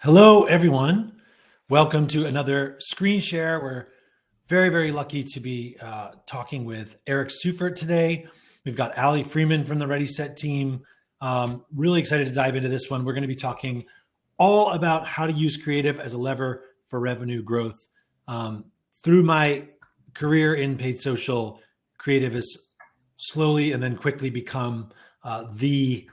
Hello, everyone. Welcome to another screen share. We're very, very lucky to be talking with Eric Seufert today. We've got Ali Freeman from the Ready Set team. Really excited to dive into this one. We're going to be talking all about how to use creative as a lever for revenue growth. Through my career in paid social, creative has slowly and then quickly become the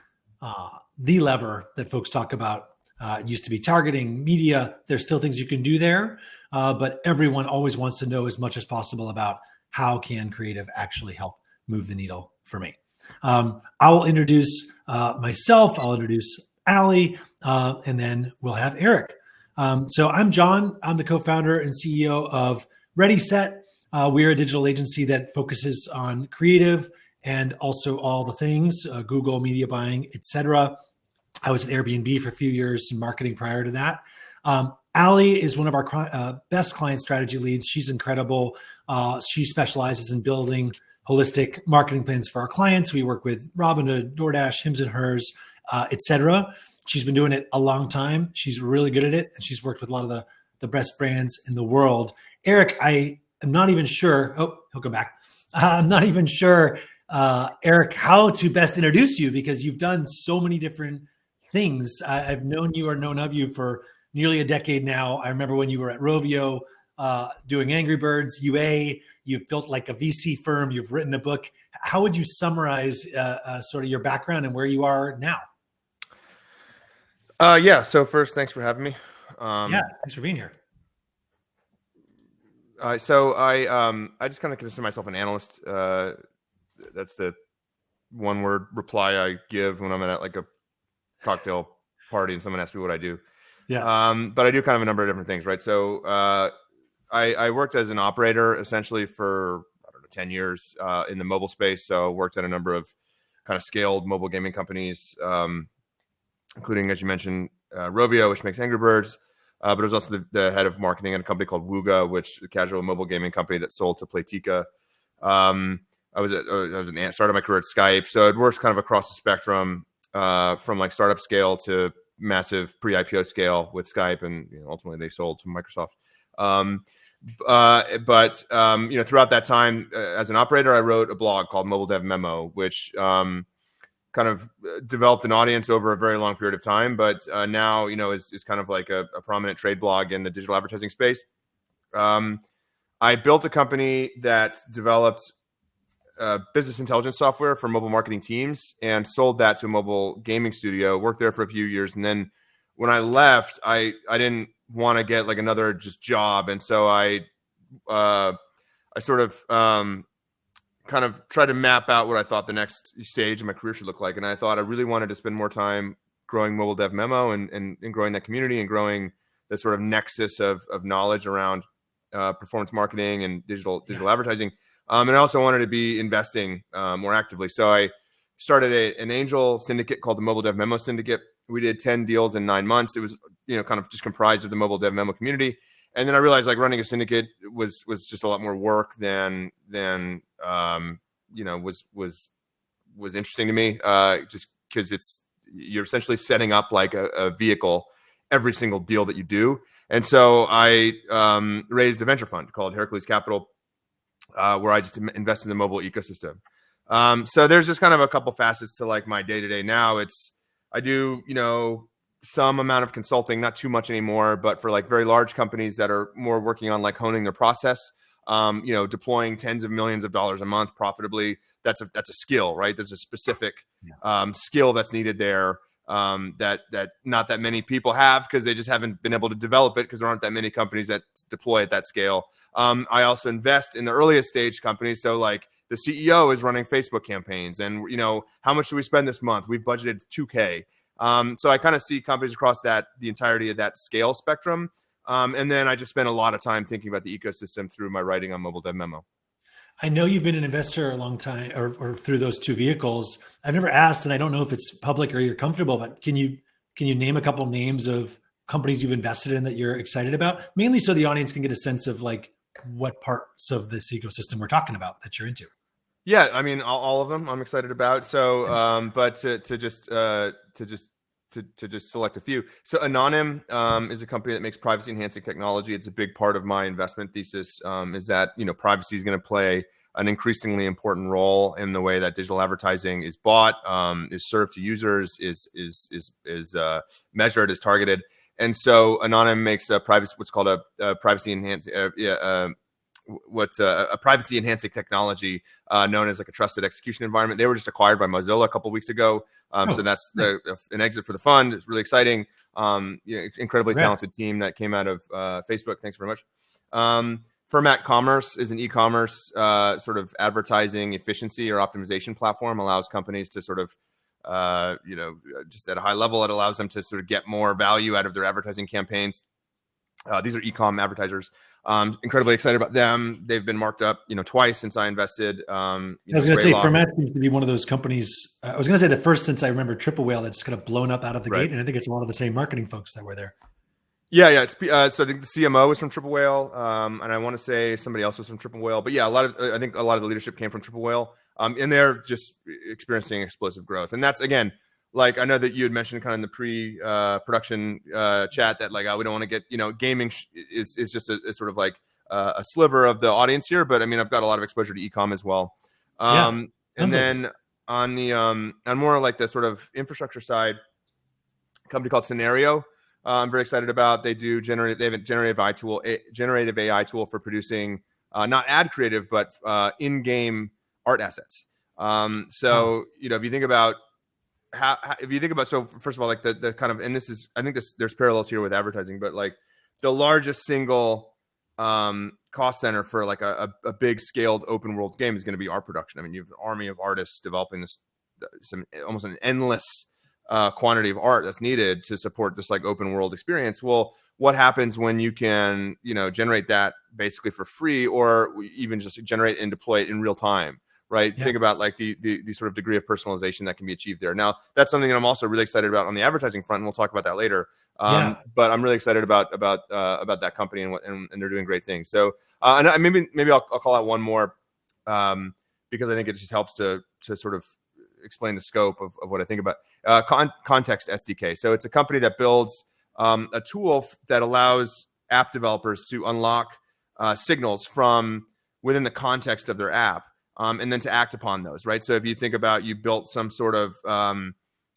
lever that folks talk about. It used to be targeting, media. There's still things you can do there, but everyone always wants to know as much as possible about how can creative actually help move the needle for me. I will introduce myself. I'll introduce Ali, and then we'll have Eric. So I'm John. I'm the co-founder and CEO of Ready Set. We're a digital agency that focuses on creative and also all the things, Google, media buying, etc. I was at Airbnb for a few years in marketing prior to that. Ali is one of our best client strategy leads. She's incredible. She specializes in building holistic marketing plans for our clients. We work with Robinhood, DoorDash, Hims and Hers, etc. She's been doing it a long time. She's really good at it, and she's worked with a lot of the best brands in the world. Eric, I am not even sure. Oh, he'll come back. I'm not even sure, Eric, how to best introduce you because you've done so many different things. I've known you or known of you for nearly a decade now. I remember when you were at Rovio doing Angry Birds, UA. You've built like a VC firm. You've written a book. How would you summarize sort of your background and where you are now? Yeah. So first, thanks for having me. Yeah, thanks for being here. So I just kind of consider myself an analyst. That's the one word reply I give when I'm at like a cocktail party and someone asks me what I do. Yeah. But I do kind of a number of different things, right? So I worked as an operator essentially for, 10 years in the mobile space. So worked at a number of kind of scaled mobile gaming companies, including, as you mentioned, Rovio, which makes Angry Birds. But I was also the head of marketing at a company called Wooga, which is a casual mobile gaming company that sold to Playtika. I started my career at Skype. So it works kind of across the spectrum. From like startup scale to massive pre-IPO scale with Skype, and ultimately they sold to Microsoft. But throughout that time as an operator, I wrote a blog called Mobile Dev Memo, which kind of developed an audience over a very long period of time. But now is kind of like a prominent trade blog in the digital advertising space. I built a company that developed business intelligence software for mobile marketing teams and sold that to a mobile gaming studio, worked there for a few years. And then when I left, I didn't want to get like another just job. And so I sort of kind of tried to map out what I thought the next stage of my career should look like. And I thought I really wanted to spend more time growing Mobile Dev Memo and growing that community and growing the sort of nexus of knowledge around performance marketing and digital advertising. And I also wanted to be investing more actively. So I started an angel syndicate called the Mobile Dev Memo Syndicate. We did 10 deals in 9 months. It was, kind of just comprised of the Mobile Dev Memo community. And then I realized like running a syndicate was just a lot more work than was interesting to me. Just because you're essentially setting up like a vehicle every single deal that you do. And so I raised a venture fund called Hercules Capital, where I just invest in the mobile ecosystem. So there's just kind of a couple facets to like my day-to-day now. I do, some amount of consulting, not too much anymore, but for like very large companies that are more working on like honing their process, deploying tens of millions of dollars a month profitably. That's a skill, right? There's a specific skill that's needed there that not that many people have because they just haven't been able to develop it because there aren't that many companies that deploy at that scale. I also invest in the earliest stage companies. So like the CEO is running Facebook campaigns and, how much do we spend this month? We've budgeted $2K. So I kind of see companies across the entirety of that scale spectrum. And then I just spend a lot of time thinking about the ecosystem through my writing on Mobile Dev Memo. I know you've been an investor a long time or through those two vehicles. I've never asked, and I don't know if it's public or you're comfortable, but can you name a couple names of companies you've invested in that you're excited about? Mainly so the audience can get a sense of like what parts of this ecosystem we're talking about that you're into. Yeah, I mean, all of them I'm excited about. So, but to just to just select a few. So Anonym is a company that makes privacy enhancing technology. It's a big part of my investment thesis, is that, privacy is going to play an increasingly important role in the way that digital advertising is bought, is served to users, is measured, is targeted. And so Anonym makes what's called a privacy enhancing a privacy enhancing technology known as like a trusted execution environment. They were just acquired by Mozilla a couple of weeks ago. So that's an exit for the fund. It's really exciting. Incredibly talented team that came out of Facebook. Thanks very much. Format Commerce is an e-commerce sort of advertising efficiency or optimization platform. Allows companies to sort of, just at a high level, it allows them to sort of get more value out of their advertising campaigns. These are e-com advertisers. Incredibly excited about them. They've been marked up, twice since I invested. I was going to say, Format seems to be one of those companies. I was going to say the first since I remember Triple Whale that's kind of blown up out of the gate, and I think it's a lot of the same marketing folks that were there. Yeah. So I think the CMO was from Triple Whale, and I want to say somebody else was from Triple Whale. But yeah, I think a lot of the leadership came from Triple Whale, and they're just experiencing explosive growth. And that's, again, like I know that you had mentioned kind of in the pre-production chat that like we don't want to get, gaming is just a sort of like a sliver of the audience here. But I mean, I've got a lot of exposure to e-com as well. And then on the on more like the sort of infrastructure side, a company called Scenario. I'm very excited about. They have a generative AI tool for producing not ad creative, but in-game art assets. If you think about so first of all, like the kind of, and this is, I think there's parallels here with advertising, but like the largest single cost center for like a big scaled open world game is going to be art production. I mean, you have an army of artists developing almost an endless quantity of art that's needed to support this like open world experience. Well, what happens when you can, generate that basically for free, or even just generate and deploy it in real time, right? Yeah. Think about like the sort of degree of personalization that can be achieved there. Now, that's something that I'm also really excited about on the advertising front, and we'll talk about that later. But I'm really excited about that company and they're doing great things. So, and maybe I'll call out one more because I think it just helps to sort of explain the scope of what I think about Context SDK. So it's a company that builds a tool that allows app developers to unlock signals from within the context of their app, and then to act upon those, right? So if you think about, you built some sort of,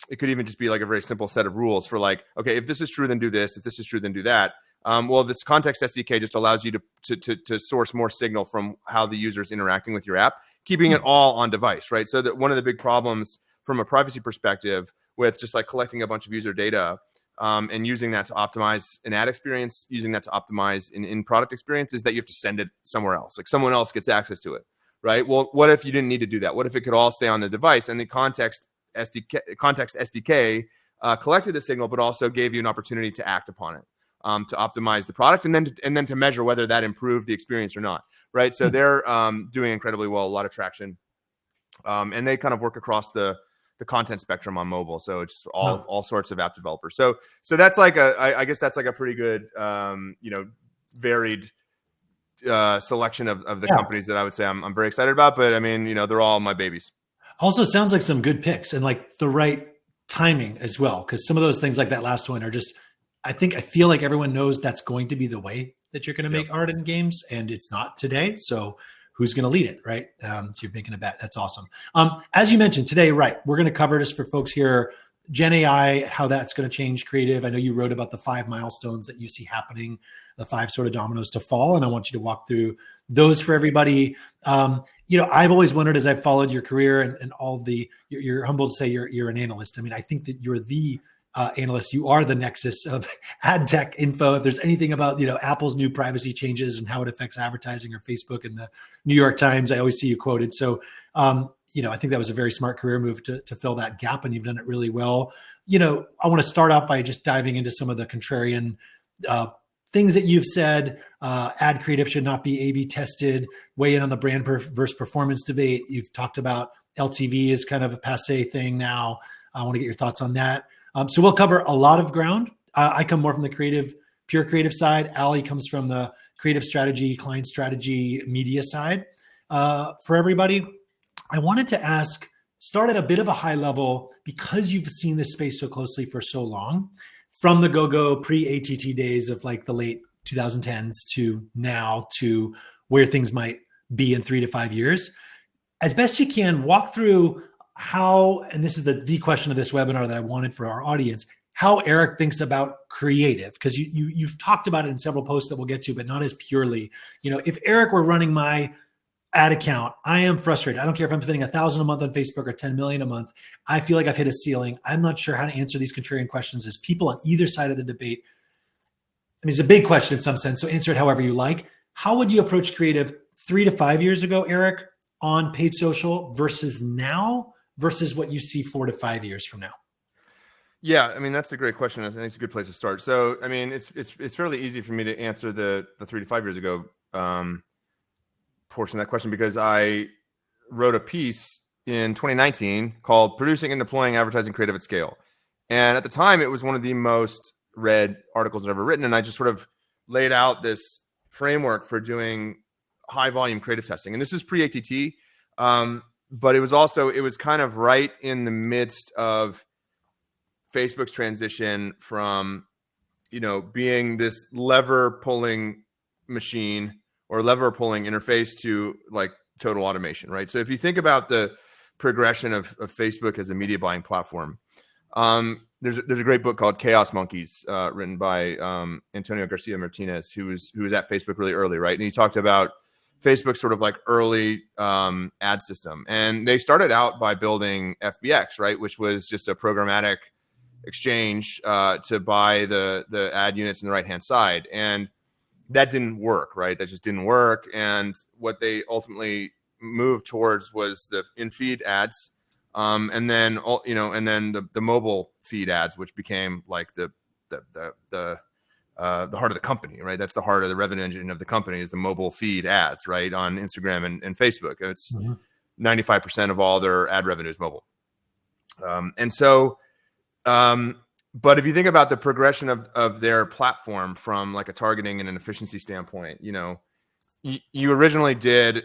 it could even just be like a very simple set of rules for like, okay, if this is true, then do this. If this is true, then do that. Well, this Context SDK just allows you to source more signal from how the user is interacting with your app, keeping it all on device, right? So that one of the big problems from a privacy perspective with just like collecting a bunch of user data and using that to optimize an ad experience, using that to optimize an in-product experience, is that you have to send it somewhere else. Like someone else gets access to it, right? Well, what if you didn't need to do that? What if it could all stay on the device, and the Context SDK collected the signal, but also gave you an opportunity to act upon it, to optimize the product, and then to measure whether that improved the experience or not, right? So they're doing incredibly well, a lot of traction, and they kind of work across the content spectrum on mobile. So it's all sorts of app developers. So that's like I guess that's like a pretty good varied selection of the companies that I would say I'm very excited about. But I mean, they're all my babies. Also sounds like some good picks and like the right timing as well, because some of those things like that last one are just, I feel like everyone knows that's going to be the way that you're going to make art in games, and it's not today. So who's going to lead it, right? So you're making a bet. That's awesome. As you mentioned today, right, we're going to cover, just for folks here, Gen AI, how that's going to change creative. I know you wrote about the 5 milestones that you see happening, the 5 sort of dominoes to fall, and I want you to walk through those for everybody. I've always wondered, as I've followed your career and all the, you're humble to say you're an analyst. I mean, I think that you're the analyst. You are the nexus of ad tech info. If there's anything about, Apple's new privacy changes and how it affects advertising, or Facebook and the New York Times, I always see you quoted. So, I think that was a very smart career move to fill that gap, and you've done it really well. I want to start off by just diving into some of the contrarian things that you've said. Ad creative should not be A/B tested. Weigh in on the brand versus performance debate. You've talked about LTV is kind of a passé thing now. I want to get your thoughts on that. So we'll cover a lot of ground. I come more from the pure creative side. Ali comes from the creative strategy, client strategy, media side. For everybody, I wanted to ask start at a bit of a high level because you've seen this space so closely for so long, from the go-go pre-ATT days of like the late 2010s to now to where things might be in 3 to 5 years. As best you can, walk through how, and this is the question of this webinar that I wanted for our audience, how Eric thinks about creative, because you've talked about it in several posts that we'll get to, but not as purely. If Eric were running my ad account, I am frustrated. I don't care if I'm spending $1,000 a month on Facebook or 10 million a month. I feel like I've hit a ceiling. I'm not sure how to answer these contrarian questions as people on either side of the debate. I mean, it's a big question in some sense, so answer it however you like. How would you approach creative 3 to 5 years ago, Eric, on paid social versus now versus what you see 4 to 5 years from now? Yeah, I mean, that's a great question. I think it's a good place to start. So, I mean, it's fairly easy for me to answer the 3 to 5 years ago portion of that question, because I wrote a piece in 2019 called Producing and Deploying Advertising Creative at Scale. And at the time, it was one of the most read articles I've ever written. And I just sort of laid out this framework for doing high volume creative testing. And this is pre-ATT, but it was kind of right in the midst of Facebook's transition from, being this lever pulling machine or lever pulling interface to like total automation, right? So if you think about the progression of Facebook as a media buying platform, there's a great book called Chaos Monkeys, written by Antonio Garcia Martinez, who was at Facebook really early, right? And he talked about Facebook's sort of like early ad system, and they started out by building FBX, right, which was just a programmatic exchange to buy the ad units on the right hand side, and that didn't work, right? That just didn't work. And what they ultimately moved towards was the in-feed ads, and then the mobile feed ads, which became like the heart of the company, right? That's the heart of the revenue engine of the company, is the mobile feed ads, right, on Instagram and Facebook. It's 95% of all their ad revenue is mobile. But if you think about the progression of their platform from like a targeting and an efficiency standpoint, you originally did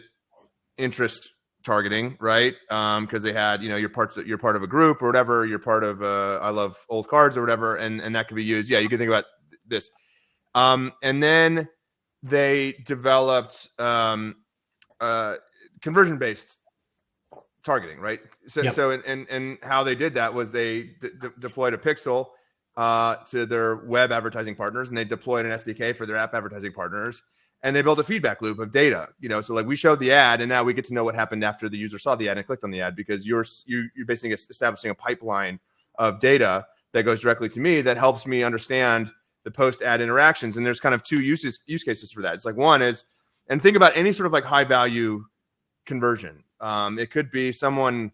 interest targeting, right? Because they had, you're part of a group or whatever, you're part of I love old cards or whatever, and that could be used. Yeah, you can think about this. And then they developed conversion-based targeting, right? So, Yep. And how they did that was they deployed a pixel to their web advertising partners, and they deployed an SDK for their app advertising partners, and they built a feedback loop of data. So like we showed the ad, and now we get to know what happened after the user saw the ad and clicked on the ad, because you're basically establishing a pipeline of data that goes directly to me that helps me understand the post-ad interactions. And there's kind of two use cases for that. It's like one is, and think about any sort of like high value conversion. It could be someone,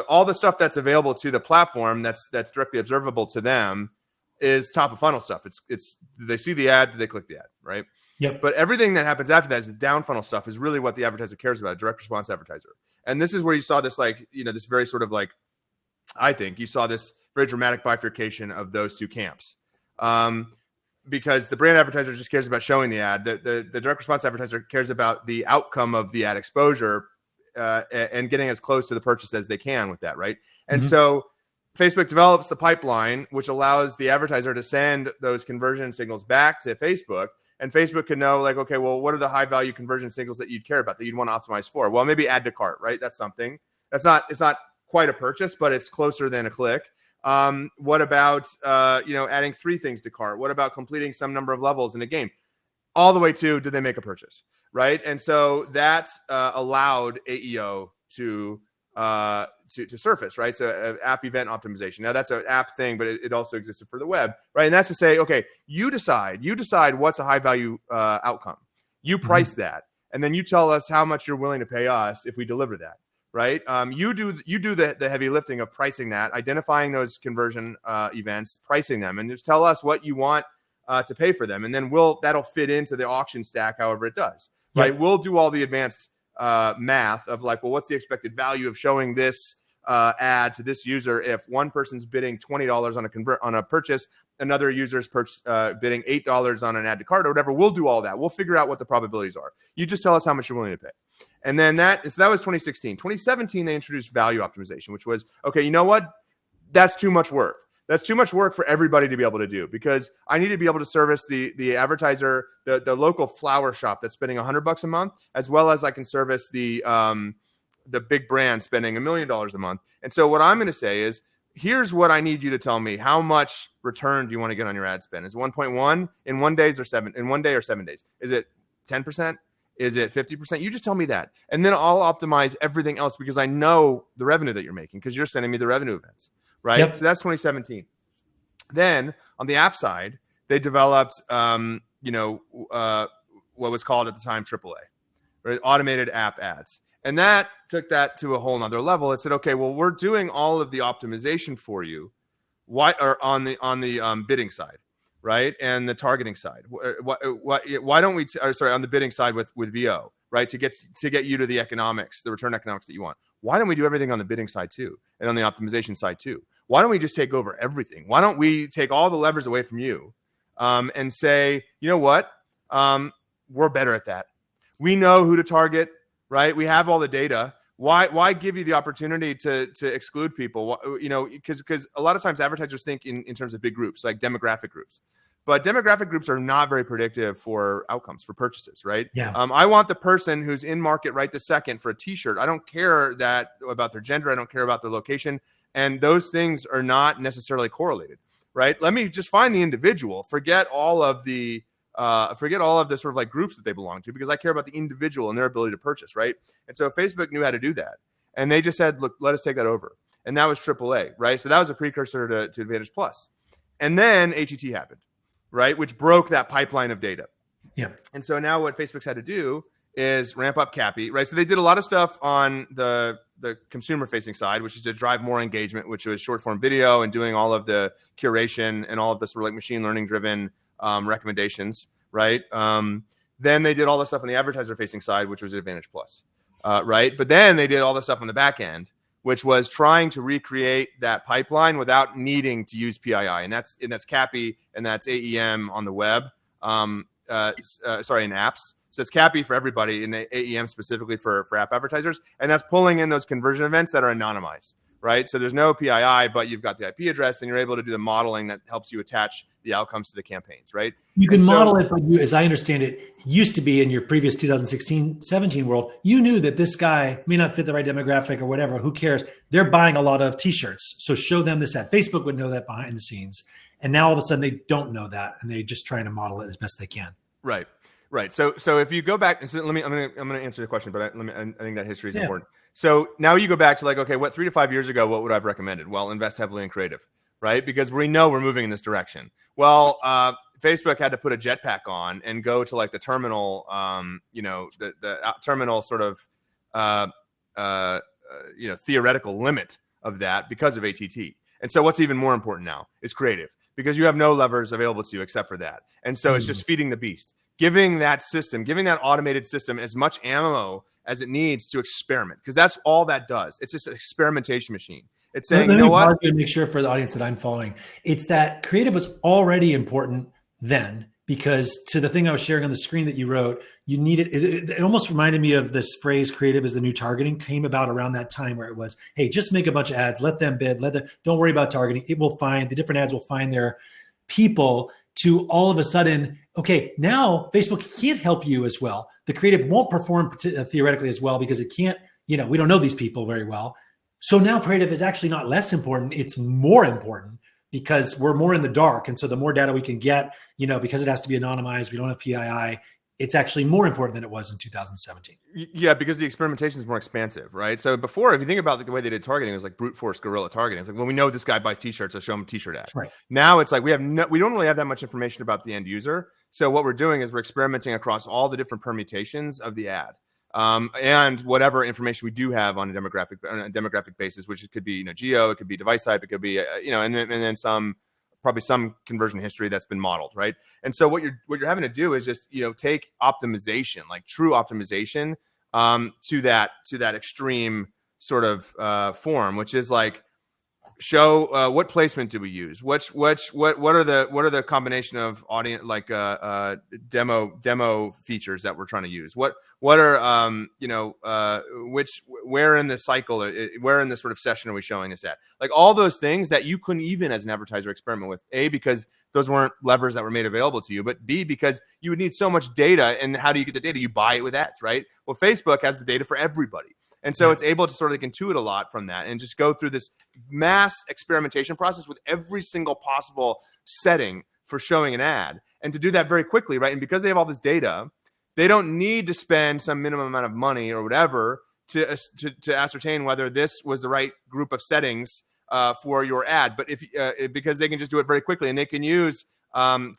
all the stuff that's available to the platform that's directly observable to them is top of funnel stuff. It's they see the ad, they click the ad, right? Yep. But everything that happens after that is the down funnel stuff, is really what the advertiser cares about, direct response advertiser. And this is where you saw this, like, this very sort of like, I think you saw this very dramatic bifurcation of those two camps. Because the brand advertiser just cares about showing the ad. The direct response advertiser cares about the outcome of the ad exposure and getting as close to the purchase as they can with that, right? And so Facebook develops the pipeline, which allows the advertiser to send those conversion signals back to Facebook, and Facebook can know, like, okay, well, what are the high value conversion signals that you'd care about, that you'd want to optimize for? Well, maybe add to cart, right? That's something. It's not quite a purchase, but it's closer than a click. What about adding 3 things to cart? What about completing some number of levels in a game? All the way to, did they make a purchase, right? And so that allowed AEO to surface, right? So app event optimization. Now that's an app thing, but it also existed for the web, right? And that's to say, okay, you decide what's a high value outcome. You price that, and then you tell us how much you're willing to pay us if we deliver that. Right. You do the heavy lifting of pricing that, identifying those conversion events, pricing them, and just tell us what you want to pay for them. And then that'll fit into the auction stack, however it does. Right. We'll do all the advanced math of like, well, what's the expected value of showing this ad to this user if one person's bidding $20 on a purchase, another user's bidding $8 on an add to cart or whatever. We'll do all that. We'll figure out what the probabilities are. You just tell us how much you're willing to pay. And then that was 2016. 2017, they introduced value optimization, which was, okay, you know what? That's too much work. That's too much work for everybody to be able to do, because I need to be able to service the advertiser, the local flower shop that's spending $100 a month, as well as I can service the big brand spending $1 million a month. And so what I'm going to say is, here's what I need you to tell me. How much return do you want to get on your ad spend? Is it 1.1 in 1 day or 7 days? Is it 10%? Is it 50%? You just tell me that. And then I'll optimize everything else, because I know the revenue that you're making, because you're sending me the revenue events, right? Yep. So that's 2017. Then on the app side, they developed, what was called at the time AAA, right? Automated app ads. And that took that to a whole nother level. It said, okay, well, we're doing all of the optimization for you. Why are on the bidding side, right? And the targeting side. Why don't we, on the bidding side with VO, right? To get you to the economics, the return economics that you want. Why don't we do everything on the bidding side too? And on the optimization side too? Why don't we just take over everything? Why don't we take all the levers away from you and say, you know what? We're better at that. We know who to target, right? We have all the data. Why give you the opportunity to exclude people? Because a lot of times advertisers think in terms of big groups, like demographic groups. But demographic groups are not very predictive for outcomes, for purchases, right? Yeah. I want the person who's in market right this second for a T-shirt. I don't care about their gender. I don't care about their location. And those things are not necessarily correlated, right? Let me just find the individual. Forget all of the sort of like groups that they belong to, because I care about the individual and their ability to purchase, right? And so Facebook knew how to do that. And they just said, look, let us take that over. And that was AAA, right? So that was a precursor to Advantage Plus. And then ATT happened, right? Which broke that pipeline of data. Yeah. And so now what Facebook's had to do is ramp up CAPI, right? So they did a lot of stuff on the consumer-facing side, which is to drive more engagement, which was short-form video and doing all of the curation and all of this sort of like machine learning-driven recommendations, right? Then they did all the stuff on the advertiser-facing side, which was Advantage Plus, right? But then they did all the stuff on the back end, which was trying to recreate that pipeline without needing to use PII, and that's CAPI and that's AEM on the web. In apps. So it's CAPI for everybody, and the AEM specifically for app advertisers, and that's pulling in those conversion events that are anonymized, right? So there's no PII, but you've got the IP address, and you're able to do the modeling that helps you attach the outcomes to the campaigns, right? You can model it, but as I understand it, used to be in your previous 2016-17 world, you knew that this guy may not fit the right demographic or whatever. Who cares? They're buying a lot of T-shirts, so show them this ad. Facebook would know that behind the scenes, and now all of a sudden they don't know that, and they're just trying to model it as best they can. Right. Right. So if you go back, so I'm going to answer the question, but I think that history is important. So now you go back to like, okay, 3 to 5 years ago, what would I have recommended? Well, invest heavily in creative, right? Because we know we're moving in this direction. Well, Facebook had to put a jetpack on and go to like the terminal, the terminal sort of, theoretical limit of that because of ATT. And so what's even more important now is creative, because you have no levers available to you except for that. And so it's just feeding the beast. Giving that automated system as much ammo as it needs to experiment, because that's all that does. It's just an experimentation machine. It's saying, you know what? Let me make sure for the audience that I'm following. It's that creative was already important then, because to the thing I was sharing on the screen that you wrote, you needed, it almost reminded me of this phrase, creative is the new targeting, came about around that time where it was, hey, just make a bunch of ads, let them bid, don't worry about targeting. The different ads will find their people, to all of a sudden, okay, now Facebook can't help you as well. The creative won't perform theoretically as well because it can't, we don't know these people very well. So now creative is actually not less important. It's more important because we're more in the dark. And so the more data we can get, because it has to be anonymized, we don't have PII, it's actually more important than it was in 2017. Yeah, because the experimentation is more expansive, right? So before, if you think about the way they did targeting, it was like brute force guerrilla targeting. It's like, well, we know this guy buys T-shirts, let's show him a T-shirt ad. Right. Now it's like we don't really have that much information about the end user. So what we're doing is we're experimenting across all the different permutations of the ad, and whatever information we do have on a demographic basis, which could be geo, it could be device type, it could be and then probably some conversion history that's been modeled, right? And so what you're having to do is just take optimization, like true optimization, to that extreme sort of form, which is like, show what placement do we use? What are the combination of audience, like demo features that we're trying to use? What are where in the cycle, where in the sort of session are we showing this at? Like all those things that you couldn't even as an advertiser experiment with. A, because those weren't levers that were made available to you, but B, because you would need so much data. And how do you get the data? You buy it with ads, right? Well, Facebook has the data for everybody. And so it's able to sort of intuit a lot from that and just go through this mass experimentation process with every single possible setting for showing an ad, and to do that very quickly, right? And because they have all this data, they don't need to spend some minimum amount of money or whatever to ascertain whether this was the right group of settings for your ad. But because they can just do it very quickly, and they can use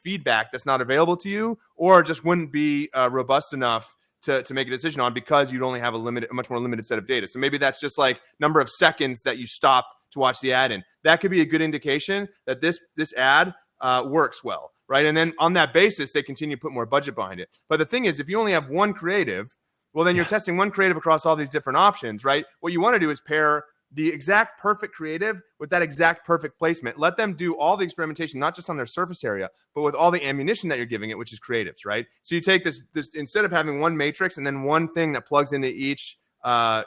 feedback that's not available to you or just wouldn't be robust enough to make a decision on, because you'd only have a much more limited set of data. So maybe that's just like number of seconds that you stopped to watch the ad in. That could be a good indication that this ad works well, right? And then on that basis, they continue to put more budget behind it. But the thing is, if you only have one creative, well, then you're testing one creative across all these different options, right? What you want to do is pair the exact perfect creative with that exact perfect placement. Let them do all the experimentation, not just on their surface area, but with all the ammunition that you're giving it, which is creatives, right? So you take this instead of having one matrix and then one thing that plugs into each node,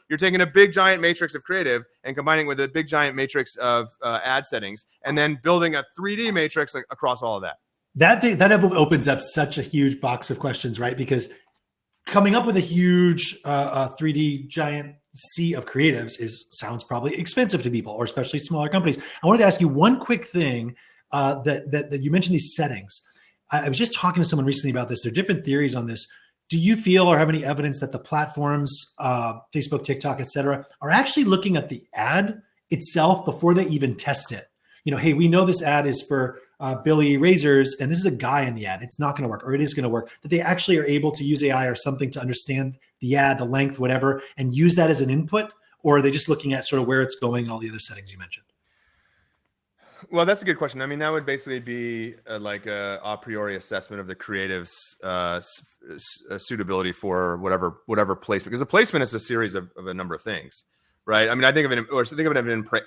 you're taking a big giant matrix of creative and combining it with a big giant matrix of ad settings, and then building a 3D matrix across all of that. That opens up such a huge box of questions, right? Because coming up with a huge 3D giant sea of creatives sounds probably expensive to people, or especially smaller companies. I wanted to ask you one quick thing that you mentioned, these settings. I was just talking to someone recently about this. There are different theories on this. Do you feel or have any evidence that the platforms, Facebook, TikTok, et cetera, are actually looking at the ad itself before they even test it? Hey, we know this ad is for Billy Razors, and this is a guy in the ad. It's not going to work, or it is going to work. That they actually are able to use AI or something to understand the ad, the length, whatever, and use that as an input? Or are they just looking at sort of where it's going and all the other settings you mentioned? Well, that's a good question. I mean, that would basically be like a priori assessment of the creative's suitability for whatever placement, because a placement is a series of a number of things, right? I mean, think of it as an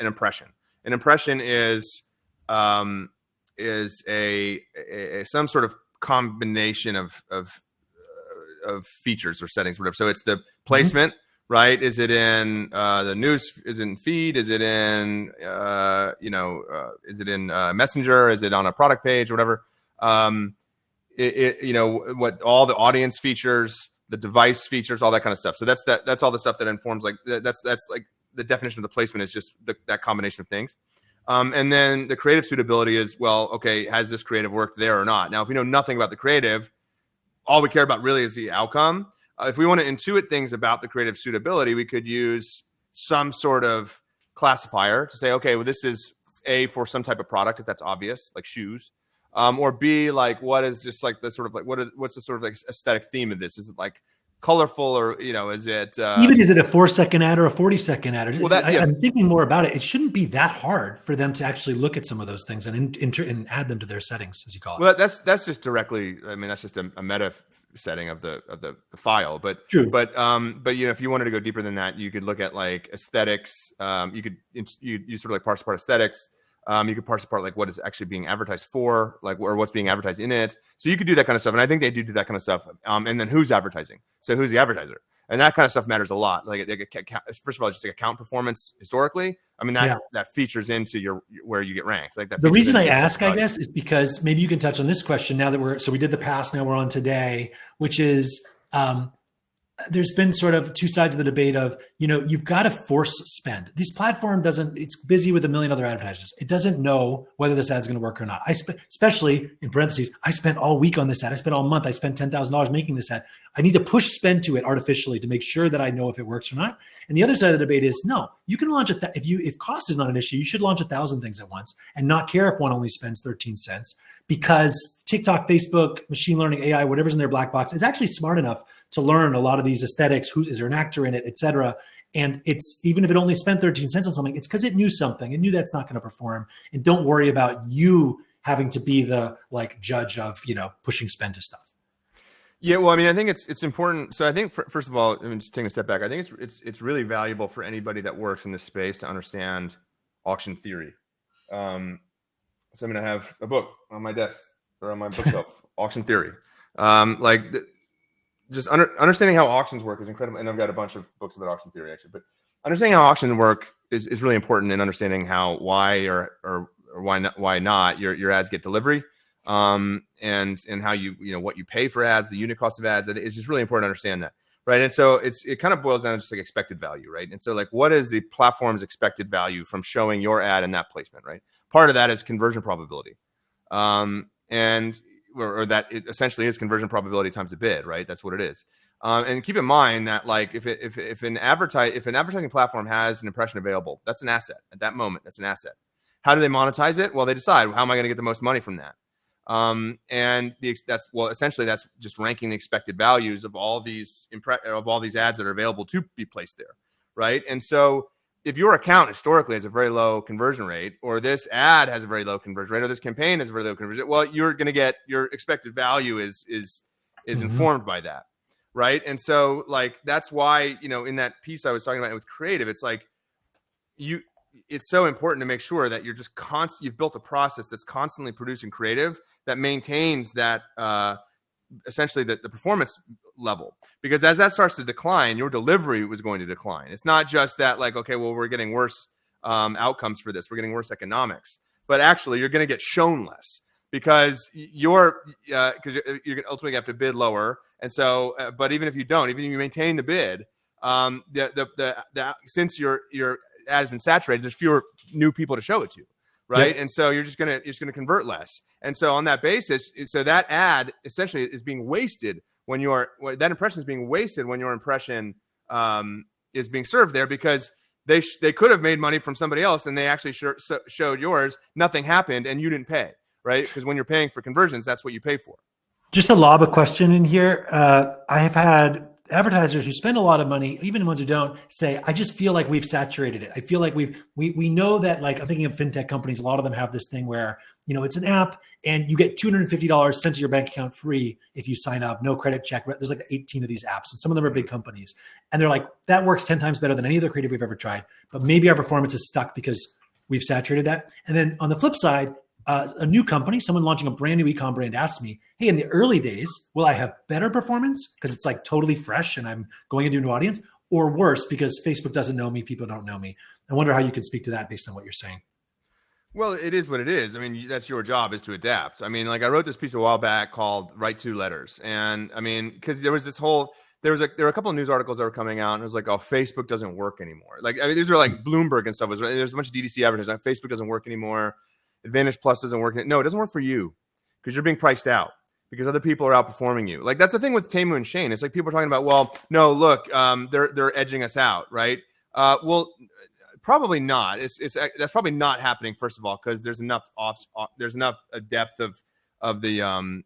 impression. An impression is a some sort of combination of features or settings, whatever. So it's the placement, right? Is it in the news? Is it in feed? Is it in is it in Messenger? Is it on a product page or whatever? What all the audience features, the device features, all that kind of stuff. So that's all the stuff that informs, like that's like the definition of the placement is just that combination of things. And then the creative suitability is, well, okay, has this creative worked there or not? Now, if we know nothing about the creative, all we care about really is the outcome. If we want to intuit things about the creative suitability, we could use some sort of classifier to say, okay, well, this is A, for some type of product, if that's obvious, like shoes, or B, like what is just like the sort of like what's the sort of like aesthetic theme of this? Is it like colorful, or is it even is it a 4-second ad or a 40-second ad? Well, I'm thinking more about it. It shouldn't be that hard for them to actually look at some of those things and add them to their settings, as you call it. Well, that's just directly. I mean, that's just a meta setting of the file. But true. But if you wanted to go deeper than that, you could look at like aesthetics. You sort of like parse apart aesthetics. You could parse apart like what is actually being advertised for, like, or what's being advertised in it. So you could do that kind of stuff, and I think they do that kind of stuff. And then who's advertising? So who's the advertiser? And that kind of stuff matters a lot. Like, first of all, just like account performance historically. I mean, that features into where you get ranked. Like that. The reason I ask, I guess, is because maybe you can touch on this question now that we did the past, now we're on today, which is. There's been sort of two sides of the debate of, you've got to force spend. This platform it's busy with a million other advertisers. It doesn't know whether this ad's going to work or not. Especially in parentheses, I spent all week on this ad. I spent all month. I spent $10,000 making this ad. I need to push spend to it artificially to make sure that I know if it works or not. And the other side of the debate is, no, you can launch if cost is not an issue, you should launch 1,000 things at once and not care if one only spends 13 cents, because TikTok, Facebook, machine learning, AI, whatever's in their black box is actually smart enough to learn a lot of these aesthetics. Is there an actor in it, et cetera? And it's, even if it only spent 13 cents on something, it's because it knew something. It knew that's not going to perform. And don't worry about you having to be the judge of, pushing spend to stuff. Yeah, well, I mean, I think it's important. So I think first of all, I mean, just taking a step back, I think it's really valuable for anybody that works in this space to understand auction theory. Um, so I'm going to have a book on my desk or on my bookshelf, auction theory. Like just understanding how auctions work is incredible. And I've got a bunch of books about auction theory actually, but understanding how auctions work is really important in understanding why or why not your ads get delivery. And how what you pay for ads, the unit cost of ads. It's just really important to understand that, right? And so it kind of boils down to just like expected value, right? And so like, what is the platform's expected value from showing your ad in that placement, right? Part of that is conversion probability, and or that it essentially is conversion probability times the bid, right? That's what it is. And keep in mind that like if an advertising platform has an impression available, that's an asset at that moment. That's an asset. How do they monetize it? Well, they decide, how am I going to get the most money from that? Essentially that's just ranking the expected values of all these ads that are available to be placed there, right? And so if your account historically has a very low conversion rate, or this ad has a very low conversion rate, or this campaign has a very low conversion rate, well, you're going to get your expected value is informed by that, right? And so like that's why in that piece I was talking about with creative, it's like it's so important to make sure that you're just you've built a process that's constantly producing creative that maintains that essentially the performance level, because as that starts to decline, your delivery was going to decline. It's not just that like, okay, well, we're getting worse outcomes for this, we're getting worse economics, but actually you're going to get shown less because you're ultimately have to bid lower. And so, but even if you maintain the bid, since your ad has been saturated, there's fewer new people to show it to, right? Yep. And so you're just gonna convert less. And so on that basis, so that ad essentially is being wasted when that impression is being wasted when your impression is being served there, because they could have made money from somebody else and they actually showed yours, nothing happened, and you didn't pay, right? Because when you're paying for conversions, that's what you pay for. Just to lob a question in here, I have had advertisers who spend a lot of money, even the ones who don't, say, I just feel like we've saturated it. I feel like we know that, like, I'm thinking of fintech companies, a lot of them have this thing where, it's an app and you get $250 sent to your bank account free if you sign up, no credit check. There's like 18 of these apps and some of them are big companies. And they're like, that works 10 times better than any other creative we've ever tried. But maybe our performance is stuck because we've saturated that. And then on the flip side, a new company, someone launching a brand new e-com brand asked me, hey, in the early days, will I have better performance because it's like totally fresh and I'm going into a new audience, or worse because Facebook doesn't know me, people don't know me? I wonder how you could speak to that based on what you're saying. Well, it is what it is. I mean, that's your job, is to adapt. I mean, like I wrote this piece a while back called Write Two Letters. And I mean, because there were a couple of news articles that were coming out and it was like, oh, Facebook doesn't work anymore. Like, I mean, these are like Bloomberg and stuff. There's a bunch of DTC advertising. Like, Facebook doesn't work anymore. Advantage Plus doesn't work. No, it doesn't work for you because you're being priced out because other people are outperforming you. Like, that's the thing with Temu and Shane. It's like people are talking about, well, no, look, they're edging us out, right? Well, probably not. That's probably not happening. First of all, because there's enough depth of the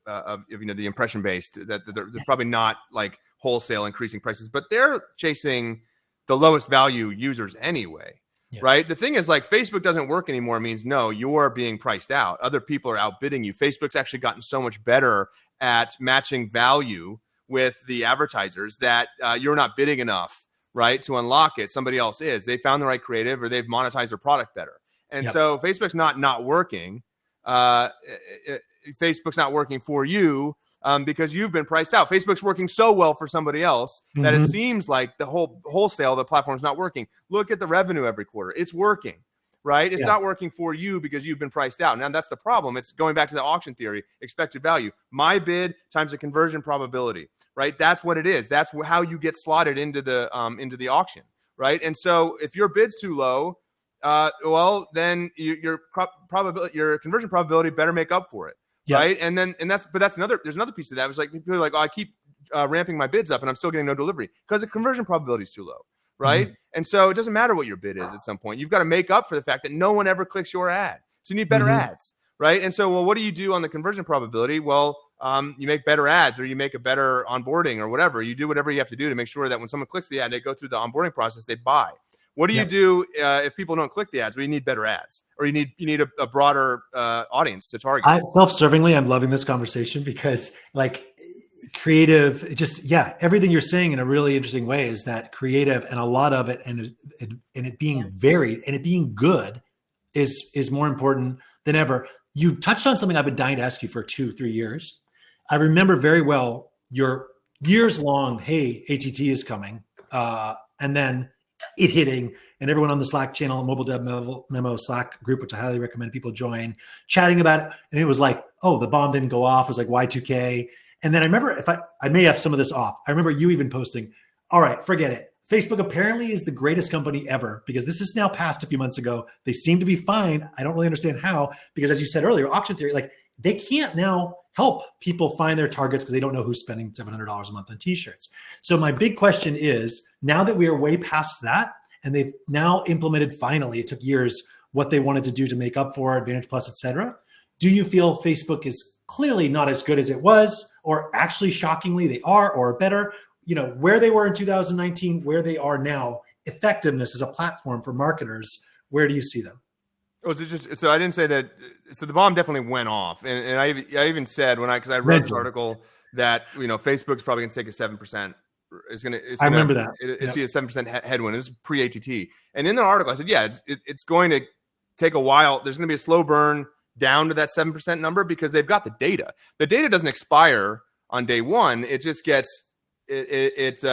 the impression based that they're probably not like wholesale increasing prices, but they're chasing the lowest value users anyway. Yeah. Right. The thing is, like, Facebook doesn't work anymore means no, you're being priced out. Other people are outbidding you. Facebook's actually gotten so much better at matching value with the advertisers that you're not bidding enough, right, to unlock it. Somebody else is. They found the right creative or they've monetized their product better. And so Facebook's not working. Facebook's not working for you. Because you've been priced out. Facebook's working so well for somebody else that it seems like the wholesale of the platform's not working. Look at the revenue every quarter. It's working, right? It's not working for you because you've been priced out. Now, that's the problem. It's going back to the auction theory, expected value. My bid times the conversion probability, right? That's what it is. That's how you get slotted into the auction, right? And so if your bid's too low, well, then your conversion probability better make up for it. Yep. Right. There's another piece of that. It was like, people are like, oh, I keep ramping my bids up and I'm still getting no delivery because the conversion probability is too low. Right. And so it doesn't matter what your bid is at some point. You've got to make up for the fact that no one ever clicks your ad. So you need better ads. Right. And so, well, what do you do on the conversion probability? Well, you make better ads or you make a better onboarding or whatever. You do whatever you have to do to make sure that when someone clicks the ad, they go through the onboarding process, they buy. What do you do if people don't click the ads? Well, you need better ads, or you need a broader audience to target. Self-servingly, I'm loving this conversation because, like, creative, everything you're saying in a really interesting way is that creative, and a lot of it, and it being varied and it being good is more important than ever. You touched on something I've been dying to ask you for 2-3 years. I remember very well your years long, hey, ATT is coming, and then it hitting, and everyone on the Slack channel, Mobile Dev Memo Slack group, which I highly recommend people join, chatting about it. And it was like, oh, the bomb didn't go off. It was like Y2K. And then I remember, I may have some of this off. I remember you even posting, all right, forget it. Facebook apparently is the greatest company ever, because this is now passed a few months ago. They seem to be fine. I don't really understand how, because as you said earlier, auction theory, like they can't now help people find their targets because they don't know who's spending $700 a month on t-shirts. So my big question is, now that we are way past that, and they've now implemented, finally, it took years, what they wanted to do to make up for Advantage Plus, et cetera. Do you feel Facebook is clearly not as good as it was, or actually shockingly they are, or better? You know, where they were in 2019, where they are now, effectiveness as a platform for marketers, where do you see them? Oh, is it just, so I didn't say that. So the bomb definitely went off. And I even said because I read this article that, Facebook's probably going to take a 7%. I remember that. It's a 7% headwind. This is pre-ATT. And in the article, I said, yeah, it's going to take a while. There's going to be a slow burn down to that 7% number because they've got the data. The data doesn't expire on day one. It just gets, it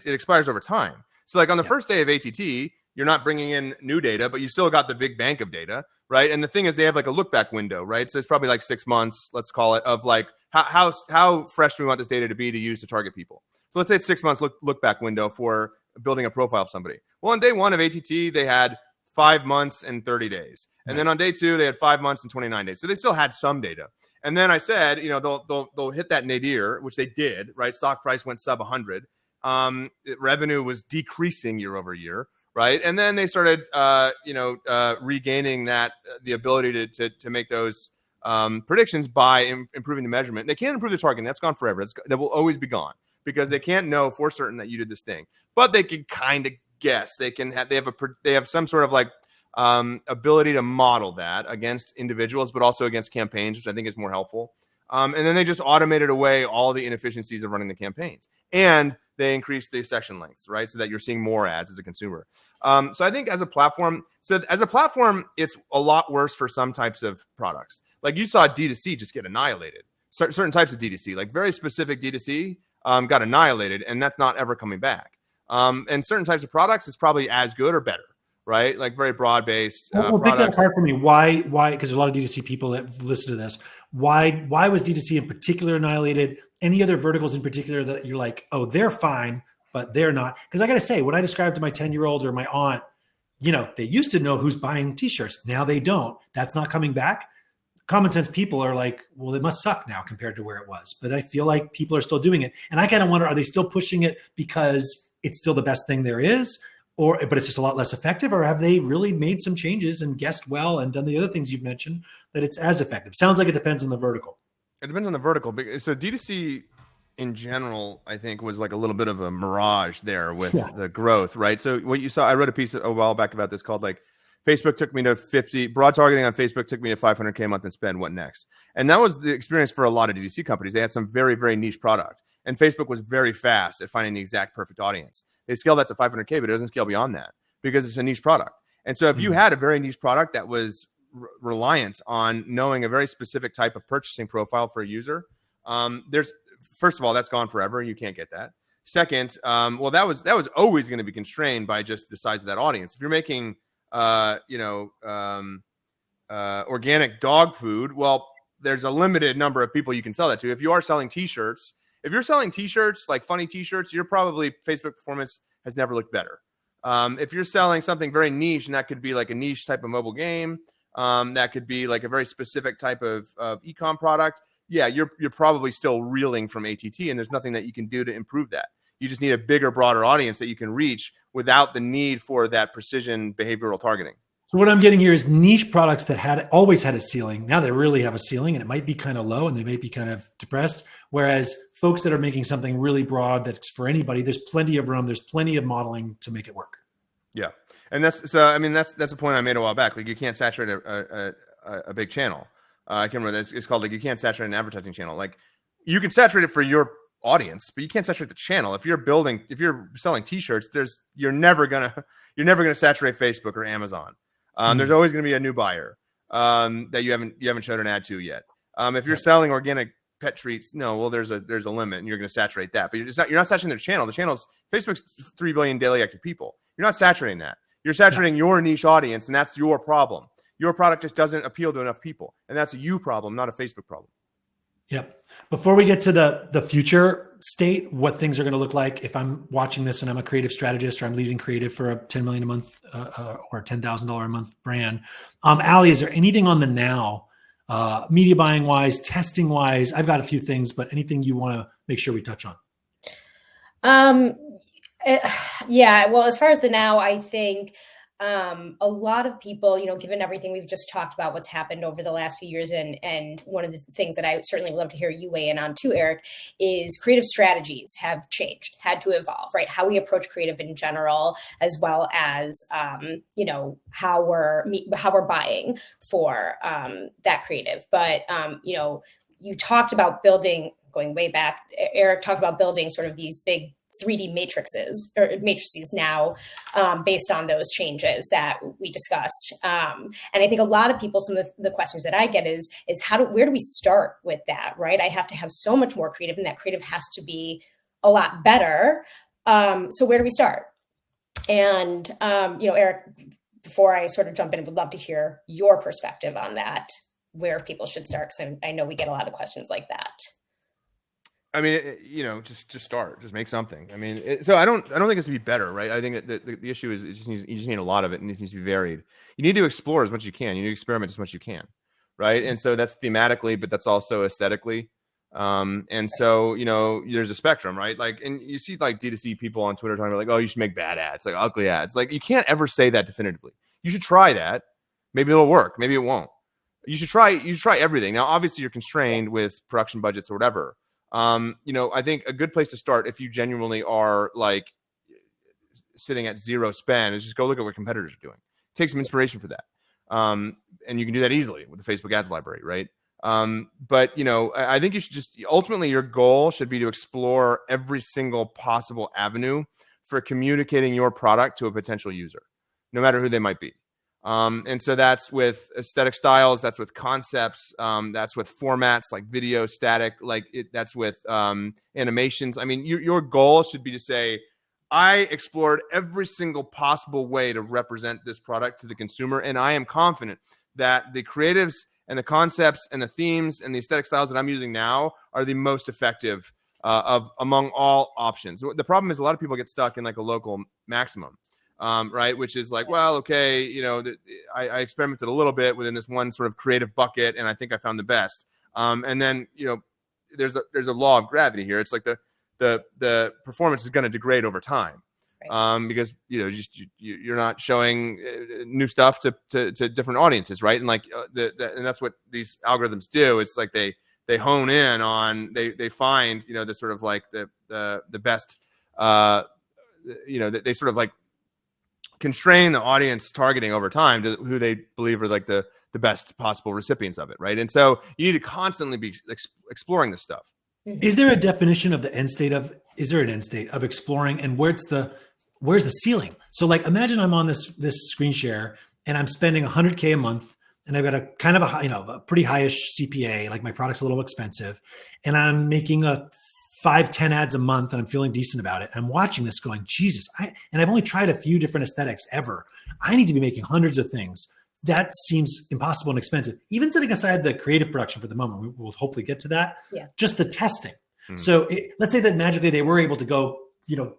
expires over time. So like on the first day of ATT, you're not bringing in new data, but you still got the big bank of data, right? And the thing is, they have like a look back window, right? So it's probably like 6 months, let's call it, of like how fresh do we want this data to be to use to target people? So let's say it's 6 months look back window for building a profile of somebody. Well, on day one of ATT, they had 5 months and 30 days, and then on day two, they had 5 months and 29 days. So they still had some data. And then I said, they'll hit that nadir, which they did, right? Stock price went sub 100. Revenue was decreasing year over year. Right. And then they started, regaining the ability to make those predictions by improving the measurement. They can't improve the targeting. That's gone forever. That will always be gone because they can't know for certain that you did this thing. But they can kind of guess. They have some sort of like ability to model that against individuals, but also against campaigns, which I think is more helpful. And then they just automated away all the inefficiencies of running the campaigns. And they increased the session lengths, right? So that you're seeing more ads as a consumer. So I think as a platform, it's a lot worse for some types of products. Like you saw D2C just get annihilated. Certain types of D2C, like very specific D2C, got annihilated, and that's not ever coming back. And certain types of products, it's probably as good or better, right? Like very broad-based well, pick that apart for me. Why? Because a lot of D2C people that listen to this, why was D2C in particular annihilated? Any other verticals in particular that you're like, oh, they're fine, but they're not? Because I got to say, when I describe to my 10-year-old or my aunt, they used to know who's buying t-shirts. Now they don't. That's not coming back. Common sense people are like, well, it must suck now compared to where it was. But I feel like people are still doing it. And I kind of wonder, are they still pushing it because it's still the best thing there is? But it's just a lot less effective? Or have they really made some changes and guessed well and done the other things you've mentioned that it's as effective? Sounds like it depends on the vertical. It depends on the vertical. So D2C in general, I think, was like a little bit of a mirage there with the growth, right? So what you saw, I wrote a piece a while back about this called like, Facebook took me to 50, broad targeting on Facebook took me to 500K a month and spend, what next? And that was the experience for a lot of D2C companies. They had some very, very niche product. And Facebook was very fast at finding the exact perfect audience. They scaled that to 500K, but it doesn't scale beyond that because it's a niche product. And so if you had a very niche product that was reliant on knowing a very specific type of purchasing profile for a user, first of all, that's gone forever. You can't get that. Second, that was always going to be constrained by just the size of that audience. If you're making organic dog food, well, there's a limited number of people you can sell that to. If you are selling t-shirts, like funny t-shirts, you're probably Facebook performance has never looked better. If you're selling something very niche, and that could be like a niche type of mobile game, that could be like a very specific type of e-com product. Yeah, you're probably still reeling from ATT, and there's nothing that you can do to improve that. You just need a bigger, broader audience that you can reach without the need for that precision behavioral targeting. So what I'm getting here is niche products that always had a ceiling. Now they really have a ceiling, and it might be kind of low and they may be kind of depressed. Whereas folks that are making something really broad that's for anybody, there's plenty of room. There's plenty of modeling to make it work. Yeah. And that's a point I made a while back. Like you can't saturate a big channel. I can't remember this. It's called like, you can't saturate an advertising channel. Like you can saturate it for your audience, but you can't saturate the channel. If you're selling t-shirts, you're never gonna saturate Facebook or Amazon. There's always going to be a new buyer that you haven't showed an ad to yet. If you're selling organic pet treats, there's a limit, and you're going to saturate that. But you're not saturating their channel. The channel's Facebook's 3 billion daily active people. You're not saturating that. You're saturating your niche audience, and that's your problem. Your product just doesn't appeal to enough people, and that's a you problem, not a Facebook problem. Yep. Before we get to the future state, what things are going to look like if I'm watching this and I'm a creative strategist or I'm leading creative for a $10 million a month or $10,000 a month brand. Ali, is there anything on the now, media buying wise, testing wise? I've got a few things, but anything you want to make sure we touch on? Yeah. Well, as far as the now, I think a lot of people, given everything we've just talked about, what's happened over the last few years, and one of the things that I certainly would love to hear you weigh in on too, Eric, is creative strategies have changed, had to evolve, right? How we approach creative in general, as well as, how we're buying for that creative. But, you talked about going way back, Eric talked about building sort of these big 3D matrices now, based on those changes that we discussed. And I think a lot of people, some of the questions that I get is where do we start with that, right? I have to have so much more creative, and that creative has to be a lot better. So where do we start? And, Eric, before I sort of jump in, would love to hear your perspective on that, where people should start, because I know we get a lot of questions like that. I mean, just start, just make something. I mean, so I don't think it's to be better, right? I think that the issue is you just need a lot of it, and it needs to be varied. You need to explore as much as you can. You need to experiment as much as you can, right? And so that's thematically, but that's also aesthetically. And so, there's a spectrum, right? Like, and you see like D2C people on Twitter talking about like, oh, you should make bad ads, like ugly ads. Like, you can't ever say that definitively. You should try that. Maybe it'll work. Maybe it won't. You should try everything. Now, obviously you're constrained with production budgets or whatever. I think a good place to start, if you genuinely are like sitting at zero spend, is just go look at what competitors are doing. Take some inspiration for that. And you can do that easily with the Facebook ads library, right? But I think you should ultimately your goal should be to explore every single possible avenue for communicating your product to a potential user, no matter who they might be. And so that's with aesthetic styles, that's with concepts, that's with formats like video, static, that's with animations. I mean, your goal should be to say, I explored every single possible way to represent this product to the consumer, and I am confident that the creatives and the concepts and the themes and the aesthetic styles that I'm using now are the most effective of among all options. The problem is a lot of people get stuck in like a local maximum. Right. Which is like, well, okay, I experimented a little bit within this one sort of creative bucket, and I think I found the best. And then, there's a law of gravity here. It's like the performance is going to degrade over time, right? Because, you're not showing new stuff to different audiences. Right. And like and that's what these algorithms do. It's like they hone in on, they find, the sort of like the best, they sort of like constrain the audience targeting over time to who they believe are like the best possible recipients of it, right? And so you need to constantly be exploring this stuff. Is there a definition of the end state of? Is there an end state of exploring, and where's the ceiling? So like, imagine I'm on this screen share and I'm spending $100K a month, and I've got a kind of a pretty highish CPA, like my product's a little expensive, and I'm making a 5-10 ads a month, and I'm feeling decent about it. I'm watching this going, Jesus, and I've only tried a few different aesthetics ever. I need to be making hundreds of things. That seems impossible and expensive. Even setting aside the creative production for the moment, we'll hopefully get to that. Yeah. Just the testing. So let's say that magically they were able to go,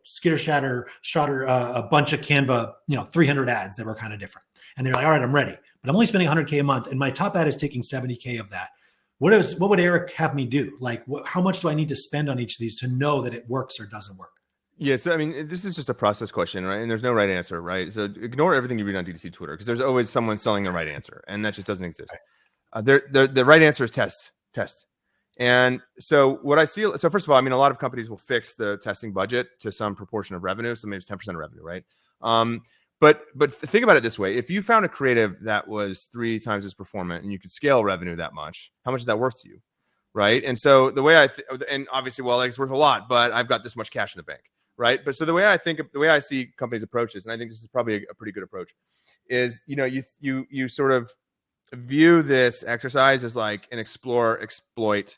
skitter shatter a bunch of Canva, 300 ads that were kind of different. And they're like, all right, I'm ready, but I'm only spending $100K a month, and my top ad is taking 70K of that. What would Eric have me do? Like, how much do I need to spend on each of these to know that it works or doesn't work? Yeah, so I mean, this is just a process question, right? And there's no right answer, right? So ignore everything you read on D2C Twitter, because there's always someone selling the right answer, and that just doesn't exist. The right answer is test. And so what I see, so first of all, I mean, a lot of companies will fix the testing budget to some proportion of revenue, so maybe it's 10% of revenue, right? But think about it this way. If you found a creative that was 3 times as performant and you could scale revenue that much, how much is that worth to you? right? And so the way and obviously, well, it's worth a lot, but I've got this much cash in the bank, right? But so the way I see companies approach this, and I think this is probably a pretty good approach, is you sort of view this exercise as like an exploit